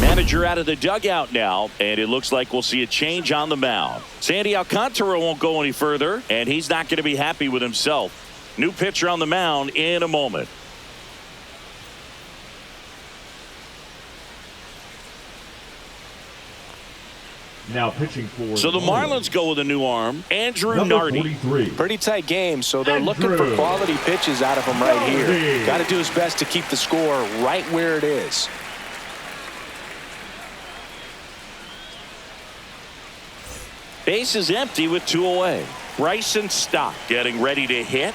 Manager out of the dugout now, and it looks like we'll see a change on the mound. Sandy Alcantara won't go any further, and he's not going to be happy with himself. New pitcher on the mound in a moment. Now pitching for So the Marlins go with a new arm, Andrew number Nardi. 43. Pretty tight game, so they're looking for quality pitches out of him right here. Got to do his best to keep the score right where it is. Base is empty with 2 away. Bryson Stott getting ready to hit.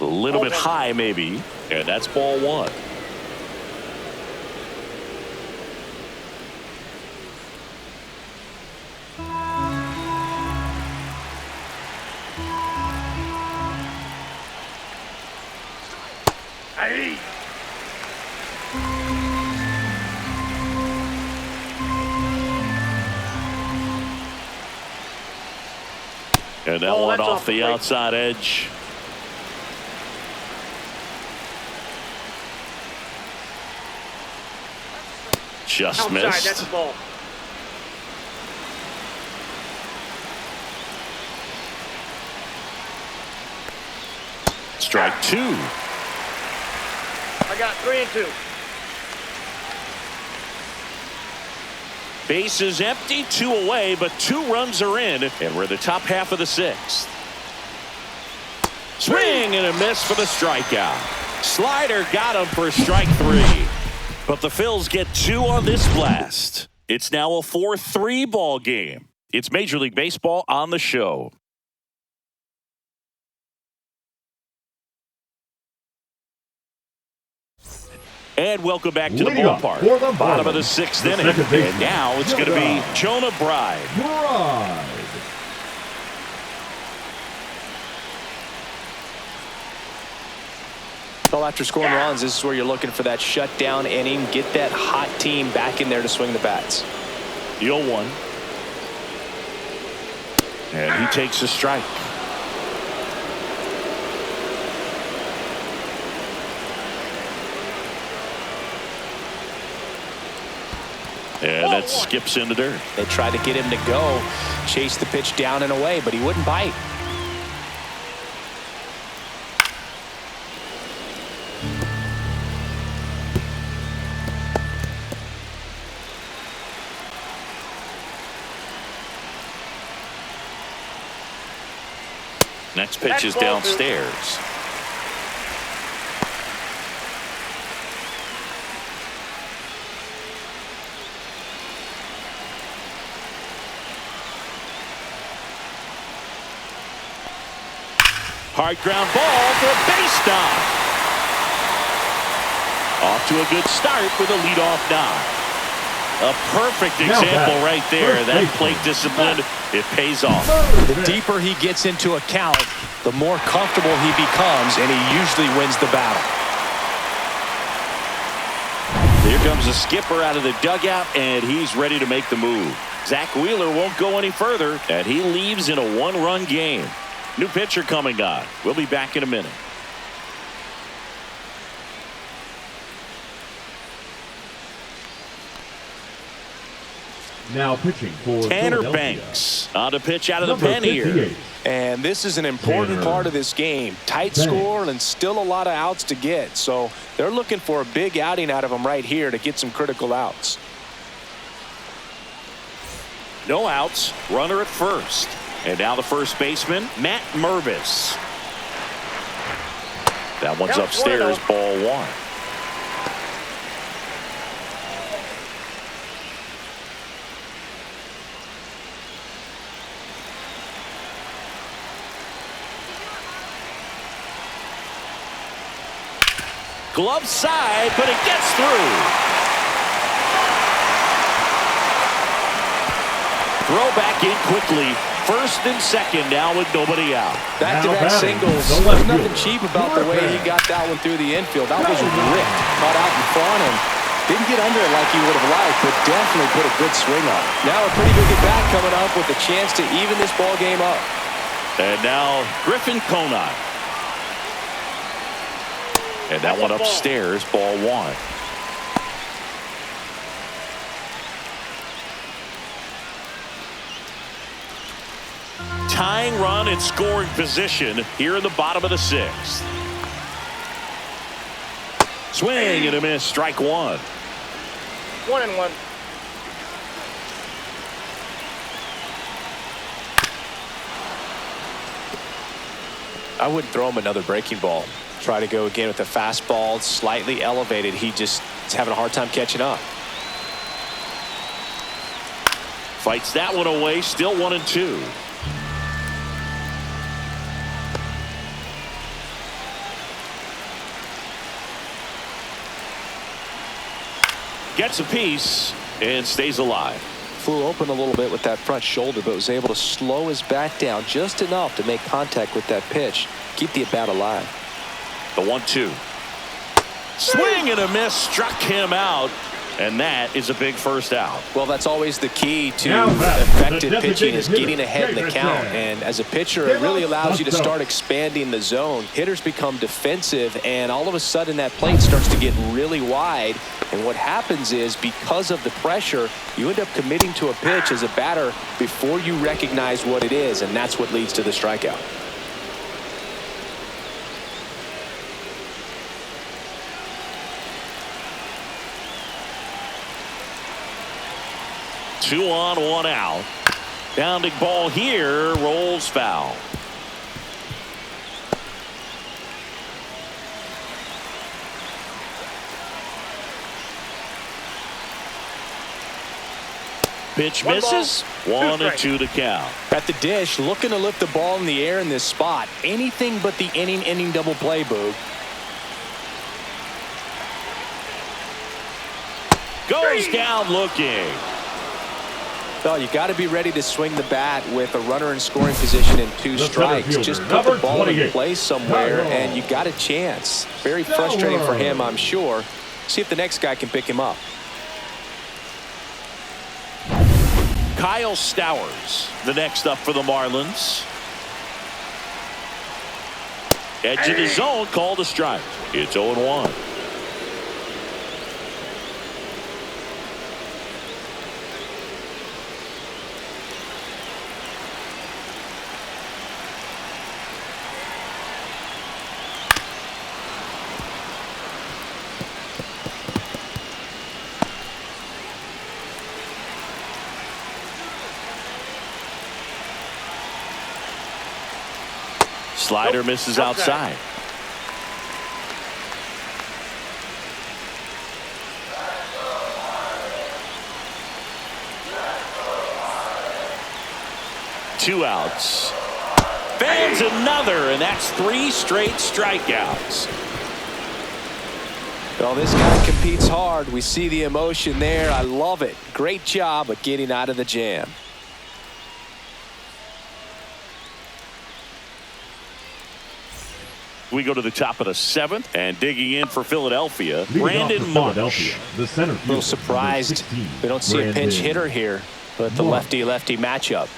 A little bit high maybe, and that's ball 1. Hey. And that one off the outside edge. Just Outside, missed. that's a ball. Strike 2. I got 3 and 2. Base is empty, 2 away, but 2 runs are in, and we're the top half of the 6th. Swing and a miss for the strikeout. Slider got him for strike 3. But the Phils get 2 on this blast. It's now a 4-3 ball game. It's Major League Baseball on the show. And welcome back to the ballpark. Bottom of the 6th inning. And now it's going to be Jonah Bride. Well, after scoring runs, this is where you're looking for that shutdown inning. Get that hot team back in there to swing the bats. The 0-1. And he takes a strike. And that skips into dirt. They tried to get him to go, chase the pitch down and away, but he wouldn't bite. Next pitch is downstairs. Hard ground ball for a base knock. Off to a good start with a leadoff knock. A perfect example right there. That plate discipline, it pays off. The deeper he gets into a count, the more comfortable he becomes, and he usually wins the battle. Here comes the skipper out of the dugout, and he's ready to make the move. Zach Wheeler won't go any further, and he leaves in a 1-run game. New pitcher coming on. We'll be back in a minute. Now pitching for Tanner Banks on the pitch out of the pen here. And this is an important part of this game. Tight score and still a lot of outs to get. So they're looking for a big outing out of him right here to get some critical outs. No outs. Runner at first. And now the first baseman, Matt Mervis. That one's upstairs, ball 1. glove side, but it gets through. Throw back in quickly. First and second now with nobody out. Back-to-back singles. There's nothing cheap about the way he got that one through the infield. That was ripped. Caught out in front and didn't get under it like he would have liked, but definitely put a good swing on. Now a pretty big at-bat coming up with a chance to even this ball game up. And now Griffin Conant. And that one upstairs, ball one. Tying run in scoring position here in the bottom of the sixth. Swing and a miss, strike one. 1-1. I wouldn't throw him another breaking ball. Try to go again with the fastball, slightly elevated. He just is having a hard time catching up. Fights that one away, still 1-2. Gets a piece and stays alive. Flew open a little bit with that front shoulder, but was able to slow his bat down just enough to make contact with that pitch. Keep the at-bat alive. The 1-2. Swing and a miss, struck him out, and that is a big first out. Well, that's always the key to effective pitching, is getting ahead in the count. And as a pitcher, it really allows you to start expanding the zone. Hitters become defensive, and all of a sudden that plate starts to get really wide. And what happens is, because of the pressure, you end up committing to a pitch as a batter before you recognize what it is, and that's what leads to the strikeout. Two on, one out. Bounding ball here, rolls foul. Pitch misses. 1-2 to count. At the dish, looking to lift the ball in the air in this spot. Anything but the inning double play, Boog. Goes down looking. Well, you got to be ready to swing the bat with a runner in scoring position and two strikes. Just put the ball in place somewhere, and you got a chance. Very frustrating for him, I'm sure. See if the next guy can pick him up. Kyle Stowers, the next up for the Marlins. Edge of the zone, called a strike. It's 0-1. Slider misses outside. Two outs. Fans another, and that's 3 straight strikeouts. Well, this guy competes hard. We see the emotion there. I love it. Great job of getting out of the jam. We go to the top of the 7th, and digging in for Philadelphia, Brandon Marsh. The center A little surprised we don't see a pinch hitter here, but the lefty-lefty matchup.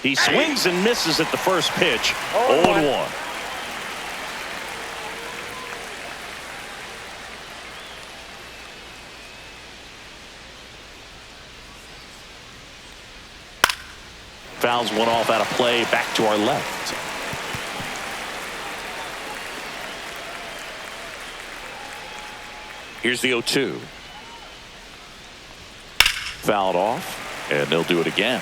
He swings and misses at the first pitch. 0-1. Fouls one off out of play, back to our left. Here's the 0-2. Fouled off, and they'll do it again.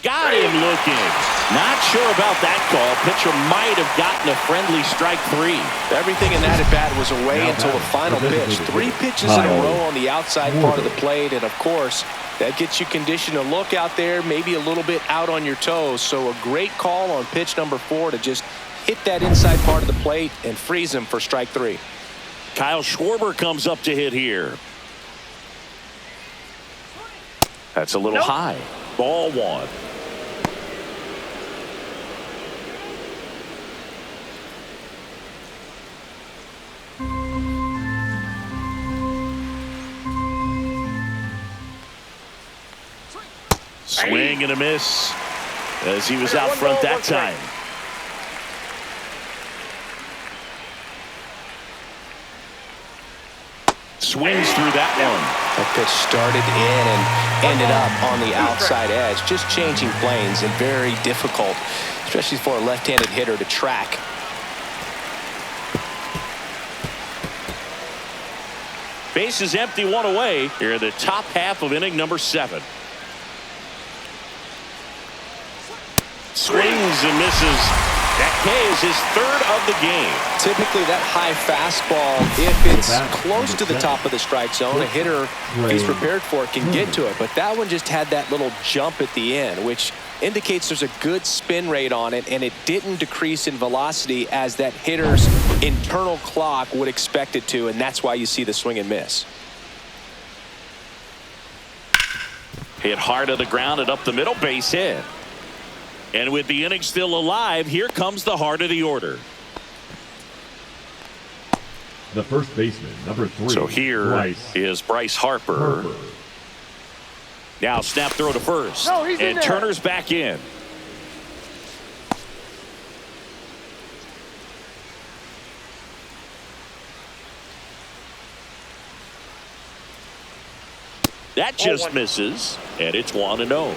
Got him looking. Not sure about that call. Pitcher might have gotten a friendly strike 3. Everything in that at-bat was away until the final pitch. 3 pitches in a row on the outside part of the plate, and of course, that gets you conditioned to look out there, maybe a little bit out on your toes. So a great call on pitch number 4 to just hit that inside part of the plate and freeze him for strike 3. Kyle Schwarber comes up to hit here. That's a little high. Ball 1. Swing and a miss as he was out front that time. Swings through that one. That pitch started in and ended up on the outside edge, just changing planes, and very difficult, especially for a left-handed hitter to track. Base is empty, 1 away here in the top half of inning number 7. Swings and misses. That K is his 3rd of the game. Typically that high fastball, if it's close to the top of the strike zone, a hitter, if he's prepared for it, can get to it. But that one just had that little jump at the end, which indicates there's a good spin rate on it, and it didn't decrease in velocity as that hitter's internal clock would expect it to, and that's why you see the swing and miss. Hit hard to the ground and up the middle, base hit. And with the inning still alive, here comes the heart of the order. The first baseman, number 3. So here is Bryce Harper. Now snap throw to first. No, he's in and there. Turner's back in. That just misses, and it's 1-0.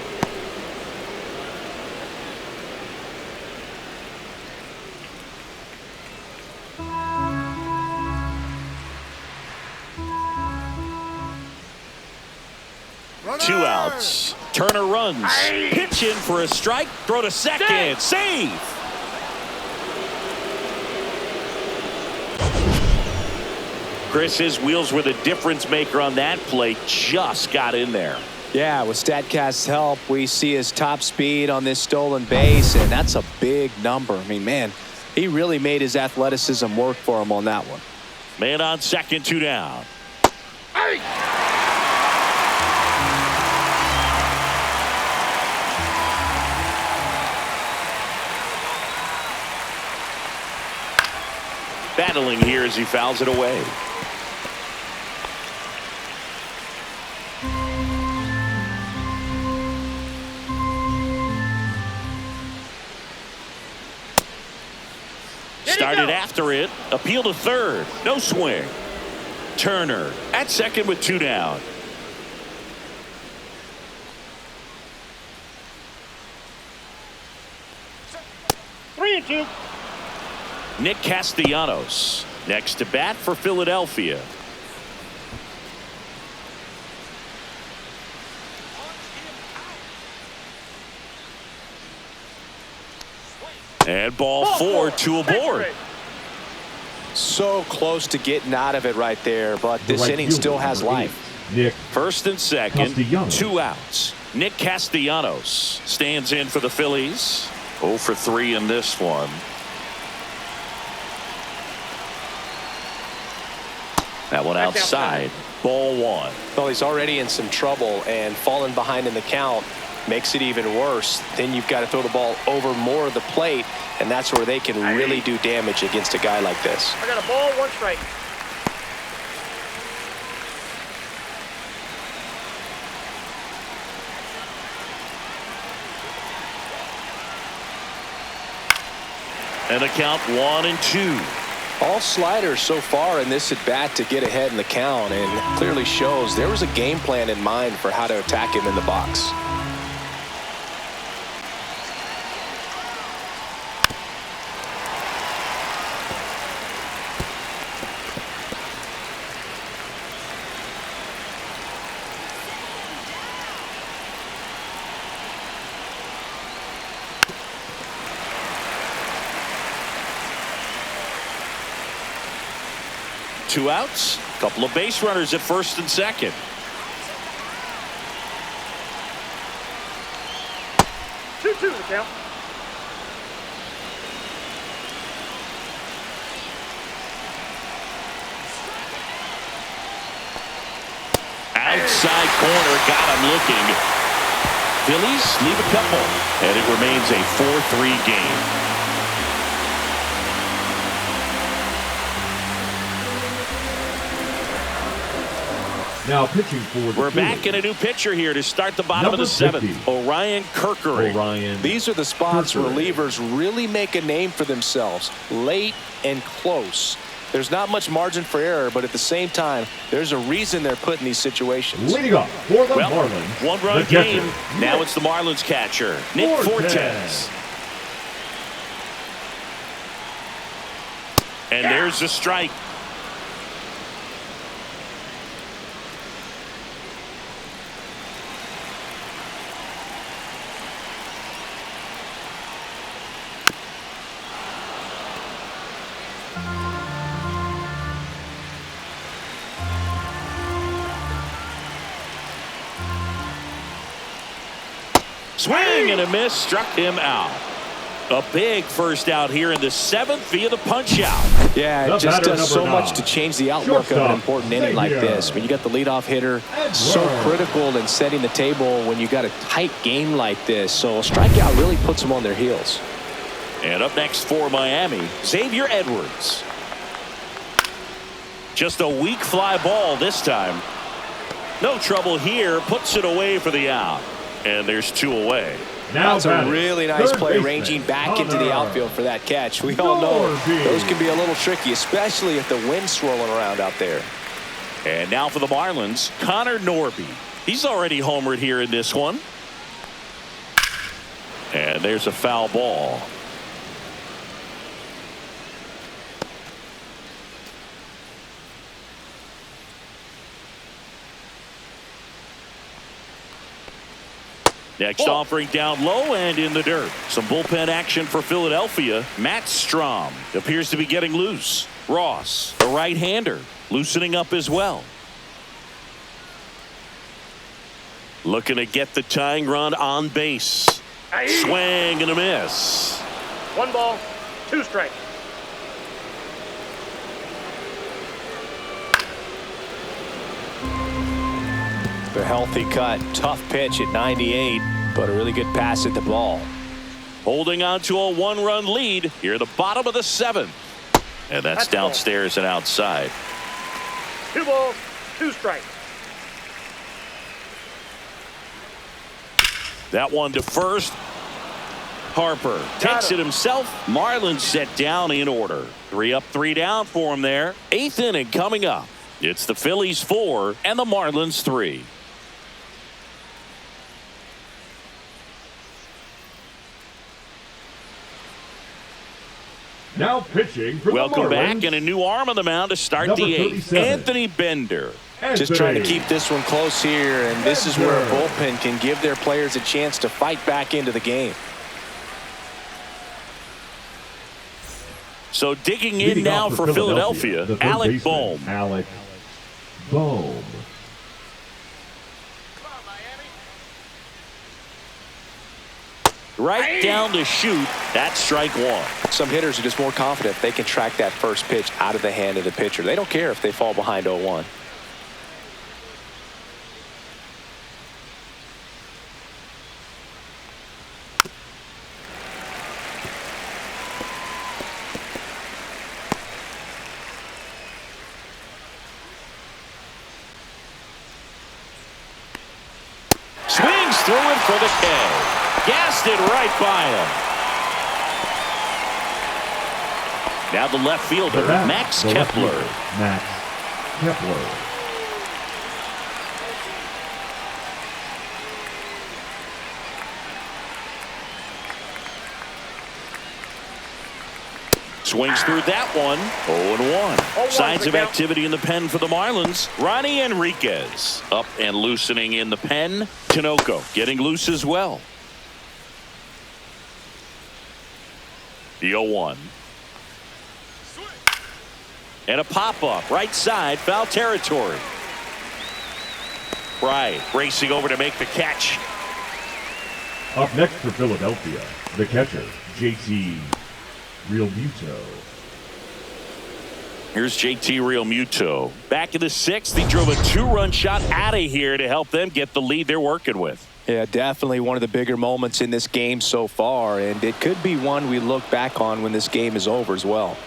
Two outs. Turner runs. Pitch in for a strike. Throw to second. Save. Chris, his wheels were the difference maker on that play. Just got in there. Yeah, with StatCast's help, we see his top speed on this stolen base, and that's a big number. I mean, man, he really made his athleticism work for him on that one. Man on second, 2 down. Battling here as he fouls it away. Started after it. Appeal to third. No swing. Turner at second with 2 down. Three and two. Nick Castellanos next to bat for Philadelphia. And ball 4, 2 aboard. So close to getting out of it right there, but this inning still has life. Nick First and second, Castellanos. 2 outs. Nick Castellanos stands in for the Phillies. 0 for 3 in this one. That one outside. Ball 1. Well, he's already in some trouble, and falling behind in the count makes it even worse. Then you've got to throw the ball over more of the plate, and that's where they can really do damage against a guy like this. I got a ball, 1 strike. And a count 1 and 2. All sliders so far in this at-bat to get ahead in the count, and clearly shows there was a game plan in mind for how to attack him in the box. 2 outs. A couple of base runners at first and second. Two the count. Outside corner, got him looking. Phillies leave a couple, and it remains a 4-3 game. Now pitching for the We're back in a new pitcher here to start the bottom of the 7th. Orion Kerkering. These are the spots where relievers really make a name for themselves, late and close. There's not much margin for error, but at the same time, there's a reason they're put in these situations. Leading up for the Marlins. One-run game. Now it's the Marlins catcher, Nick Fortes. And there's the strike. Swing and a miss, struck him out. A big first out here in the 7th via the punch out. Yeah, it just does so much to change the outlook of an important inning like this. When you got the leadoff hitter, so critical in setting the table when you got a tight game like this. So a strikeout really puts them on their heels. And up next for Miami, Xavier Edwards. Just a weak fly ball this time. No trouble here, puts it away for the out. And there's 2 away. That's a really nice play, ranging back into the outfield for that catch. We all know those can be a little tricky, especially if the wind's swirling around out there. And now for the Marlins, Connor Norby. He's already homered here in this one. And there's a foul ball. Next offering down low and in the dirt. Some bullpen action for Philadelphia. Matt Strom appears to be getting loose. Ross, a right-hander, loosening up as well. Looking to get the tying run on base. Swing and a miss. 1 ball, 2 strikes. The healthy cut, tough pitch at 98, but a really good pass at the ball. Holding on to a 1-run lead here at the bottom of the 7th. And that's downstairs and outside. 2 balls, 2 strikes. That one to first. Harper takes it himself. Marlins set down in order. 3 up, 3 down for him there. 8th inning coming up. It's the Phillies 4 and the Marlins 3. Now pitching for Welcome the Marlins. back, and a new arm on the mound to start the 8th. Anthony Bender. Just trying to keep this one close here, and this is where a bullpen can give their players a chance to fight back into the game. So digging in now for Philadelphia, Alec Bohm. Alec Bohm. Right down to shoot. That's strike 1. Some hitters are just more confident they can track that first pitch out of the hand of the pitcher. They don't care if they fall behind 0-1. Swings through it for the K. Gassed it right by him. Now the left fielder, Max Kepler. Max Kepler. Swings through that one. 0-1. Signs of activity in the pen for the Marlins. Ronnie Enriquez up and loosening in the pen. Tinoco getting loose as well. The 0-1. And a pop-up right side, foul territory. Right, racing over to make the catch. Up next for Philadelphia, the catcher, JT Realmuto. Here's JT Realmuto. Back in the sixth, he drove a 2-run shot out of here to help them get the lead they're working with. Yeah, definitely one of the bigger moments in this game so far, and it could be one we look back on when this game is over as well.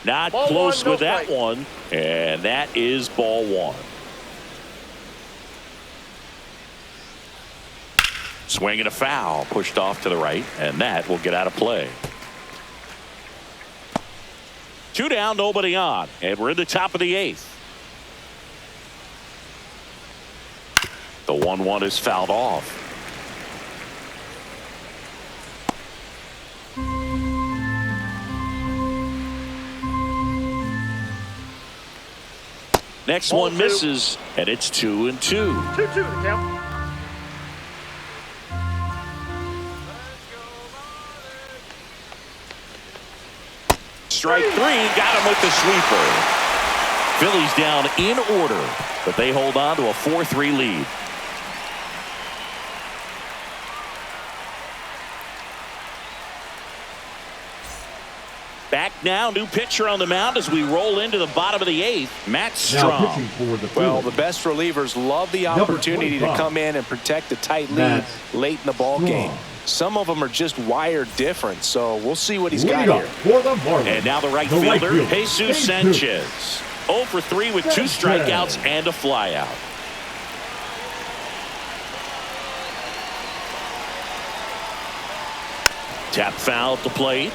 Not Ball close one, with no that strike. one, and that is ball one. Swing and a foul, pushed off to the right, and that will get out of play. 2 down, nobody on, and we're in the top of the 8th. The 1-1 is fouled off. Next Ball one 2. misses, and it's 2-2. 2-2 the count. Strike 3, got him with the sweeper. Phillies down in order, but they hold on to a 4-3 lead. Back now, new pitcher on the mound as we roll into the bottom of the 8th. Matt Now Strom. pitching for the Well, Phillies, the best relievers love the Number opportunity to 25. come in and protect a tight lead Matt late in the ball game. Strom. Some of them are just wired different, so we'll see what he's got lead up here. for the Marlins. And now the right The right fielder, fielder, Jesus Sanchez. 0 for 3 with 2 strikeouts and a flyout. Tap foul at the plate.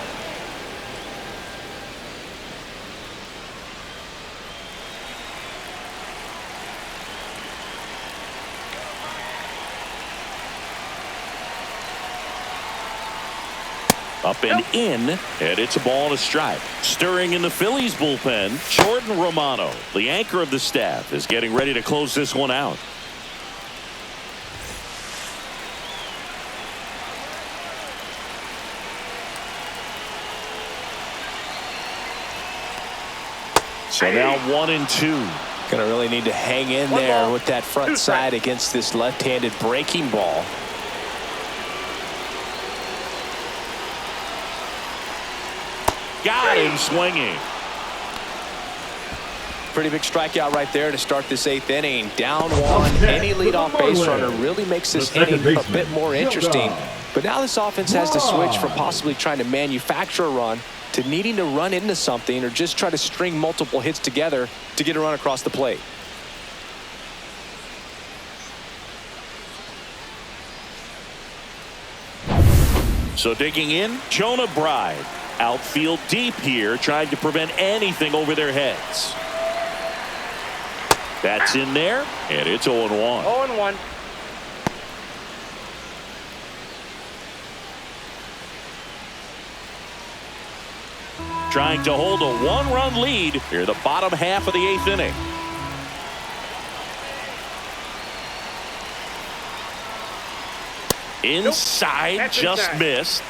Up and in, and it's a ball and a strike. Stirring in the Phillies bullpen, Jordan Romano, the anchor of the staff, is getting ready to close this one out. So now 1-2. Gonna really need to hang in One there ball, with that front 2 strikes. side against this left-handed breaking ball. Got him swinging. Pretty big strikeout right there to start this 8th inning. Down 1, any leadoff base runner really makes this The second inning a baseman, bit more interesting. Gilda. But now this offense has to switch from possibly trying to manufacture a run to needing to run into something or just try to string multiple hits together to get a run across the plate. So digging in, Jonah Bride. Outfield deep here, trying to prevent anything over their heads. That's in there, and it's 0-1. 0-1. Trying to hold a 1-run lead here, the bottom half of the 8th inning. Inside, That's just inside. missed.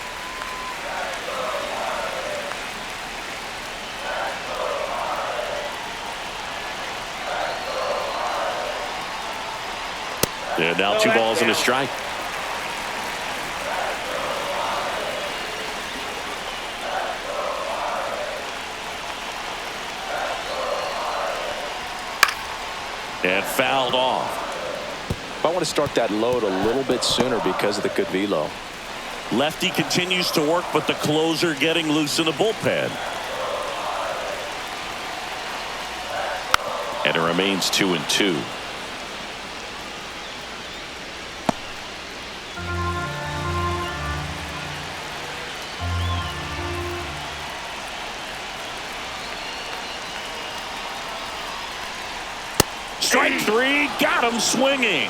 And now 2 balls and a strike. And fouled off. I want to start that load a little bit sooner because of the good velo. Lefty continues to work, but the closer getting loose in the bullpen. And it remains 2-2. Strike 3, got him swinging.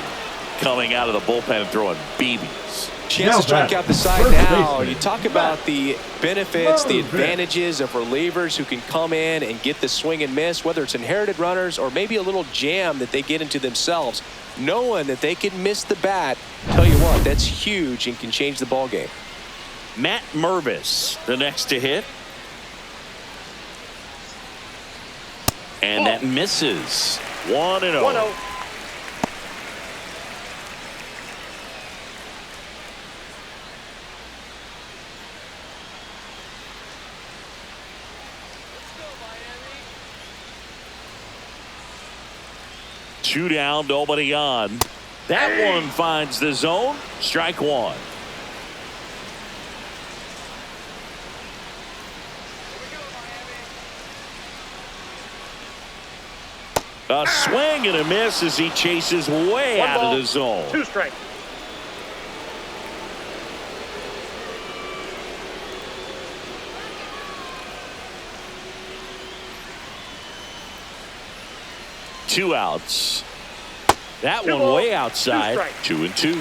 Coming out of the bullpen and throwing BBs. Chance to strike out the side now. You talk about the benefits, the advantages of relievers who can come in and get the swing and miss, whether it's inherited runners or maybe a little jam that they get into themselves. Knowing that they can miss the bat, tell you what, that's huge and can change the ball game. Matt Mervis, the next to hit. And that misses. 1-0. 1-0. Two down, nobody on. That one finds the zone. Strike one. A swing and a miss as he chases way out of the zone. 2 strikes. Two outs. That Two one balls, way 2 outside. strikes. 2-2.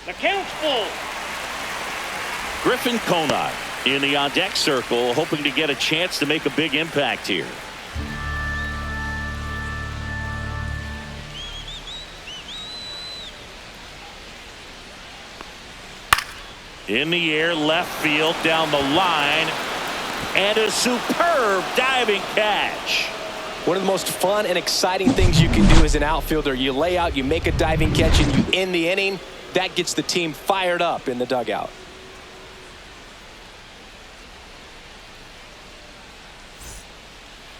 The count's full. Griffin Conant in the on-deck circle, hoping to get a chance to make a big impact here. In the air, left field, down the line, and a superb diving catch. One of the most fun and exciting things you can do as an outfielder, you lay out, you make a diving catch, and you end the inning. That gets the team fired up in the dugout.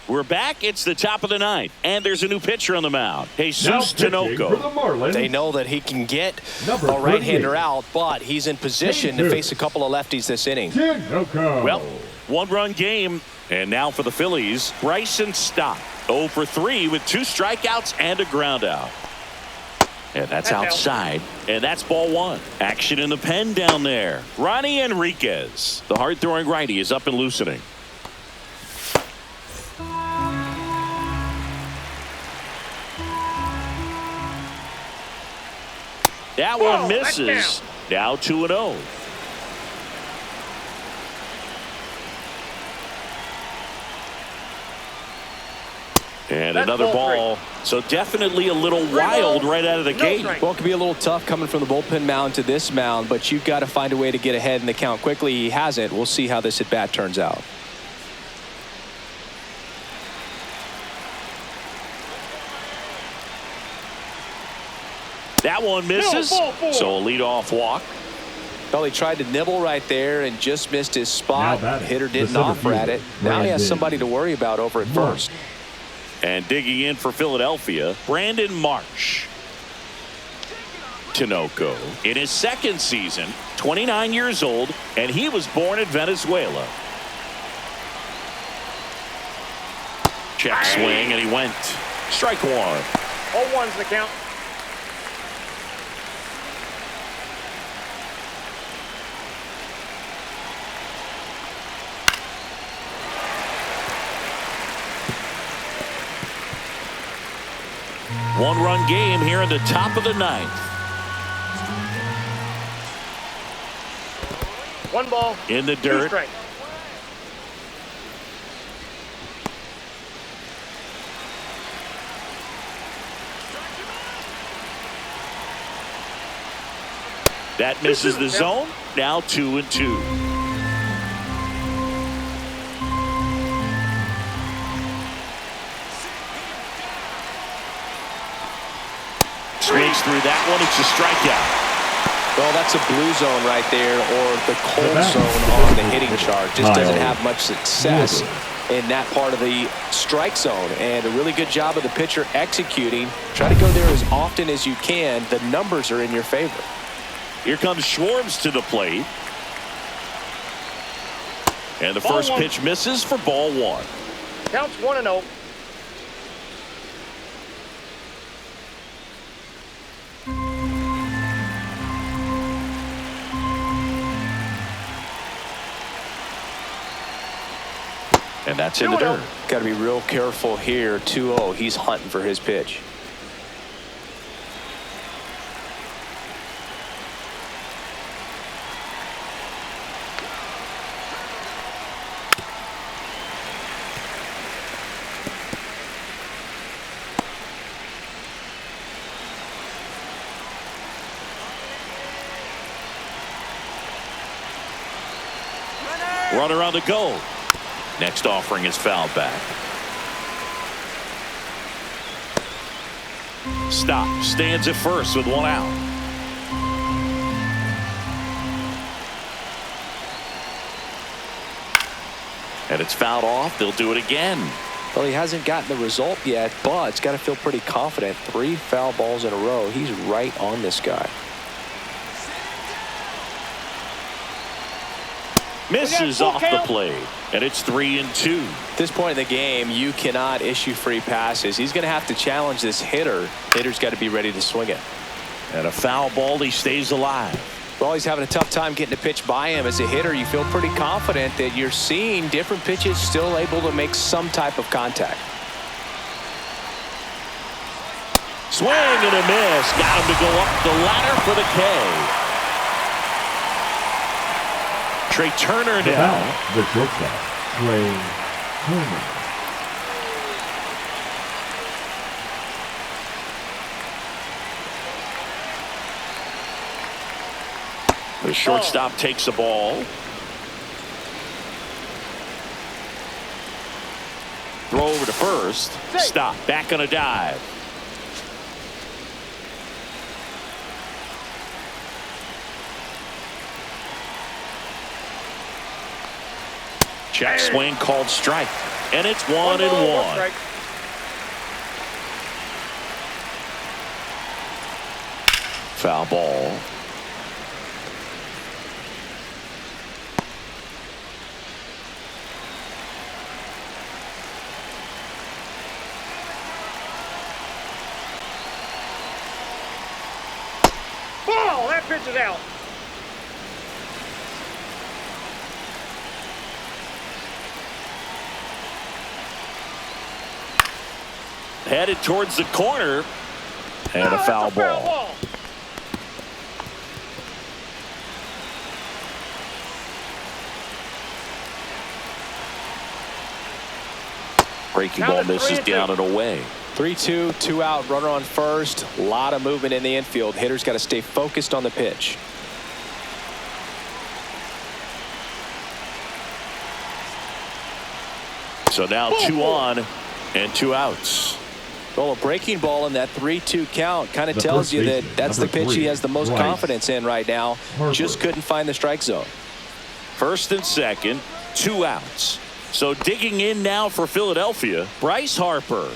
We're back. It's the top of the ninth, and there's a new pitcher on the mound. Jesus For the Tinoco. Marlins, They know that he can get Number a right-hander 38. out, but he's in position to face a couple of lefties this inning. Tinoco. Well, one-run game, and now for the Phillies, Bryson Stott. 0 for 3 with 2 strikeouts and a groundout. And that's outside, and that's ball one. Action in the pen down there. Ronnie Enriquez, the hard-throwing righty, is up and loosening. That one misses. Now 2-0. And That's another ball ball. So definitely a little wild right out of the gate. strike. Well, it could be a little tough coming from the bullpen mound to this mound, but you've got to find a way to get ahead in the count quickly. He hasn't. We'll see how this at-bat turns out. That one misses. No, ball. So a leadoff walk. Well, he tried to nibble right there and just missed his spot. Now batting, Hitter the didn't center offer at it. fielder, Now he has Brandon somebody to worry about over at first. And digging in for Philadelphia, Brandon Marsh. Tinoco in his second season, 29 years old, and he was born in Venezuela. Check swing, and he went. Strike one. 0-1's the count. One-run game here in the top of the ninth. 1 ball. In the 2 dirt. strikes. That misses the zone. Now 2-2. Swings through that one. It's a strikeout. Well, that's a blue zone right there, or the cold zone on the hitting chart. Just doesn't have much success in that part of the strike zone. And a really good job of the pitcher executing. Try to go there as often as you can. The numbers are in your favor. Here comes Schwartz to the plate. And the first pitch misses for ball one. Counts 1-0. And that's in the dirt. Got to be real careful here. 2-0. He's hunting for his pitch. Runner on the go. Next offering is fouled back. Stop. Stands at first with one out. And it's fouled off. They'll do it again. Well, he hasn't gotten the result yet, but it's got to feel pretty confident. 3 foul balls in a row. He's right on this guy. Misses off the plate, and it's 3-2. At this point in the game, you cannot issue free passes. He's going to have to challenge this hitter. Hitter's got to be ready to swing it. And a foul ball, he stays alive. Well, he's having a tough time getting a pitch by him. As a hitter, you feel pretty confident that you're seeing different pitches still able to make some type of contact. Swing and a miss. Got him to go up the ladder for the K. Trey Turner now. The shortstop, Trey Turner. The shortstop takes the ball. Throw over to first. Stop. Back on a dive. Check swing called strike. And it's 1-1. Foul ball. Ball! That pitch is out. Headed towards the corner. And a foul ball. Breaking ball misses down and away. 3-2, 2 out, runner on first. A lot of movement in the infield. Hitter's got to stay focused on the pitch. So now 2 on and 2 outs. Well, a breaking ball in that 3-2 count kind of tells you that that's the pitch he has the most confidence in right now. Just couldn't find the strike zone. First and second, 2 outs. So digging in now for Philadelphia, Bryce Harper.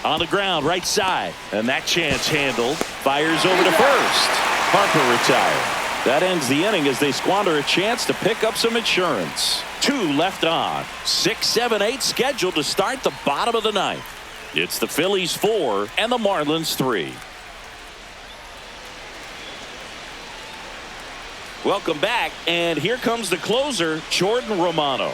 On the ground, right side. And that chance handled. Fires over to first. Harper retired. That ends the inning as they squander a chance to pick up some insurance. 2 left on. 6, 7, 8 scheduled to start the bottom of the ninth. It's the Phillies 4 and the Marlins 3. Welcome back, and here comes the closer, Jordan Romano.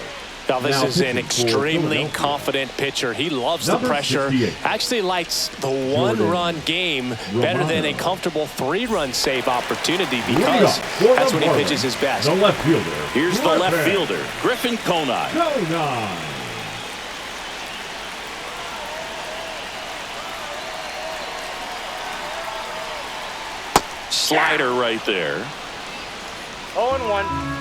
Now this is an extremely confident pitcher. He loves the pressure. Actually likes the 1-run game better than a comfortable 3-run save opportunity because that's when he pitches his best. The left fielder. Here's the left fielder, Griffin Conine. Slider right there. 0-1.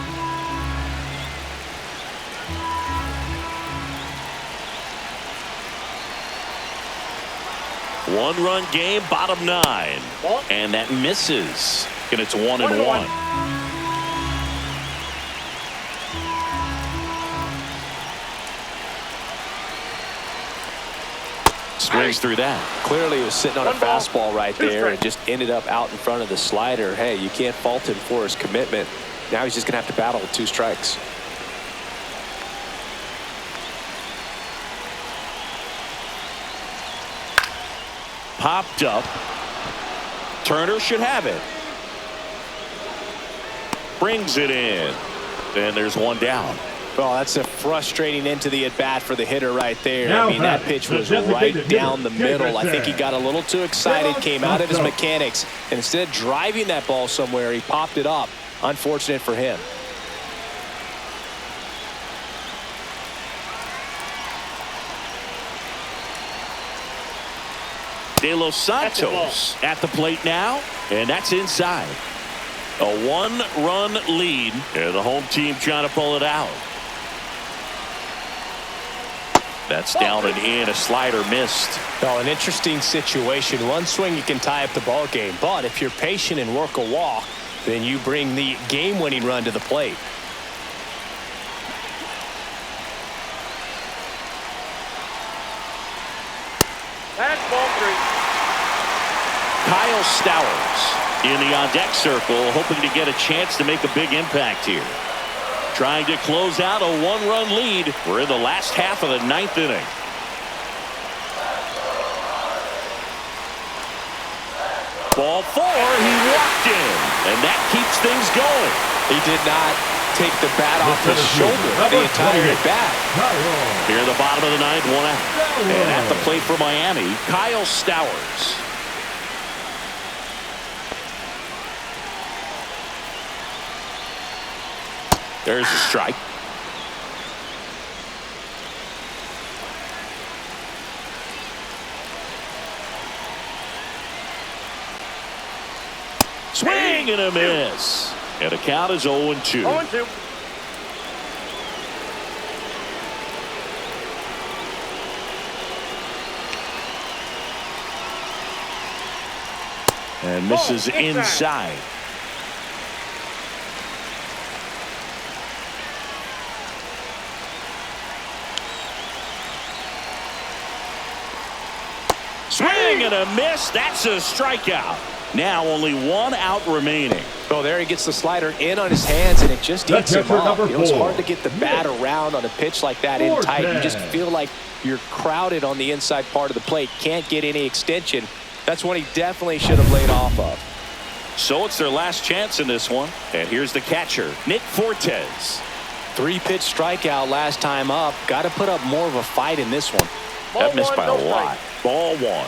1-run game, bottom 9. And that misses. And it's 1-1. Swings through that. Clearly he was sitting on a fastball right there and just ended up out in front of the slider. Hey, you can't fault him for his commitment. Now he's just going to have to battle with 2 strikes. Popped up. Turner should have it. Brings it in. And there's one down. Well, that's a frustrating end to the at-bat for the hitter right there. Now I mean, that batting, pitch the was designated right down the hitter, middle. I think he got a little too excited, came out of his Red mechanics, and instead of driving that ball somewhere, he popped it up. Unfortunate for him. De Los Santos at the plate now, and that's inside. A one-run lead, and the home team trying to pull it out. That's down and in. A slider missed. Oh, an interesting situation. One swing, you can tie up the ball game. But if you're patient and work a walk, then you bring the game-winning run to the plate. That's ball 3. Kyle Stowers in the on-deck circle, hoping to get a chance to make a big impact here. Trying to close out a one-run lead. We're in the last half of the 9th inning. Ball 4, he walked in, and that keeps things going. He did not take the bat off his shoulder the entire at-bat. Here in the bottom of the 9th, 1 out. And at the plate for Miami, Kyle Stowers. There's a strike. Swing and a miss. And the count is 0-2. 0-2. And misses inside. Swing and a miss. That's a strikeout. Now only 1 out remaining. Oh, there he gets the slider in on his hands, and it just eats him up. You know, it's hard to get the bat around on a pitch like that in tight. You just feel like you're crowded on the inside part of the plate. Can't get any extension. That's one he definitely should have laid off of. So it's their last chance in this one. And here's the catcher, Nick Fortes. 3-pitch strikeout last time up. Got to put up more of a fight in this one. That missed by a lot. Ball 1.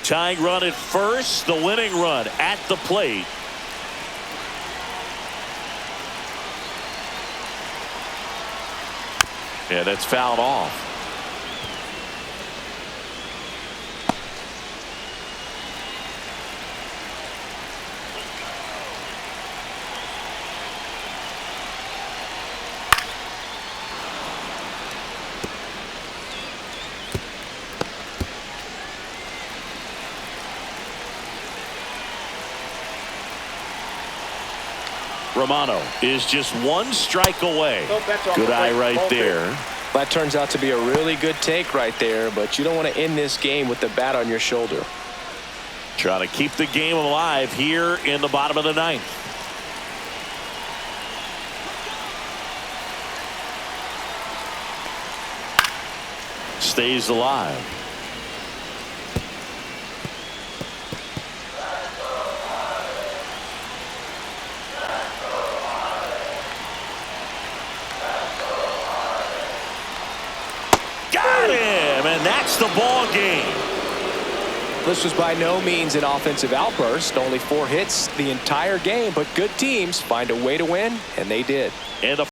Tying run at first, the winning run at the plate. Yeah, that's fouled off. Romano is just 1 strike away. Good eye right there. That turns out to be a really good take right there, but you don't want to end this game with the bat on your shoulder. Trying to keep the game alive here in the bottom of the 9th. Stays alive. And that's the ball game. This was by no means an offensive outburst. Only 4 hits the entire game, but good teams find a way to win, and they did. And the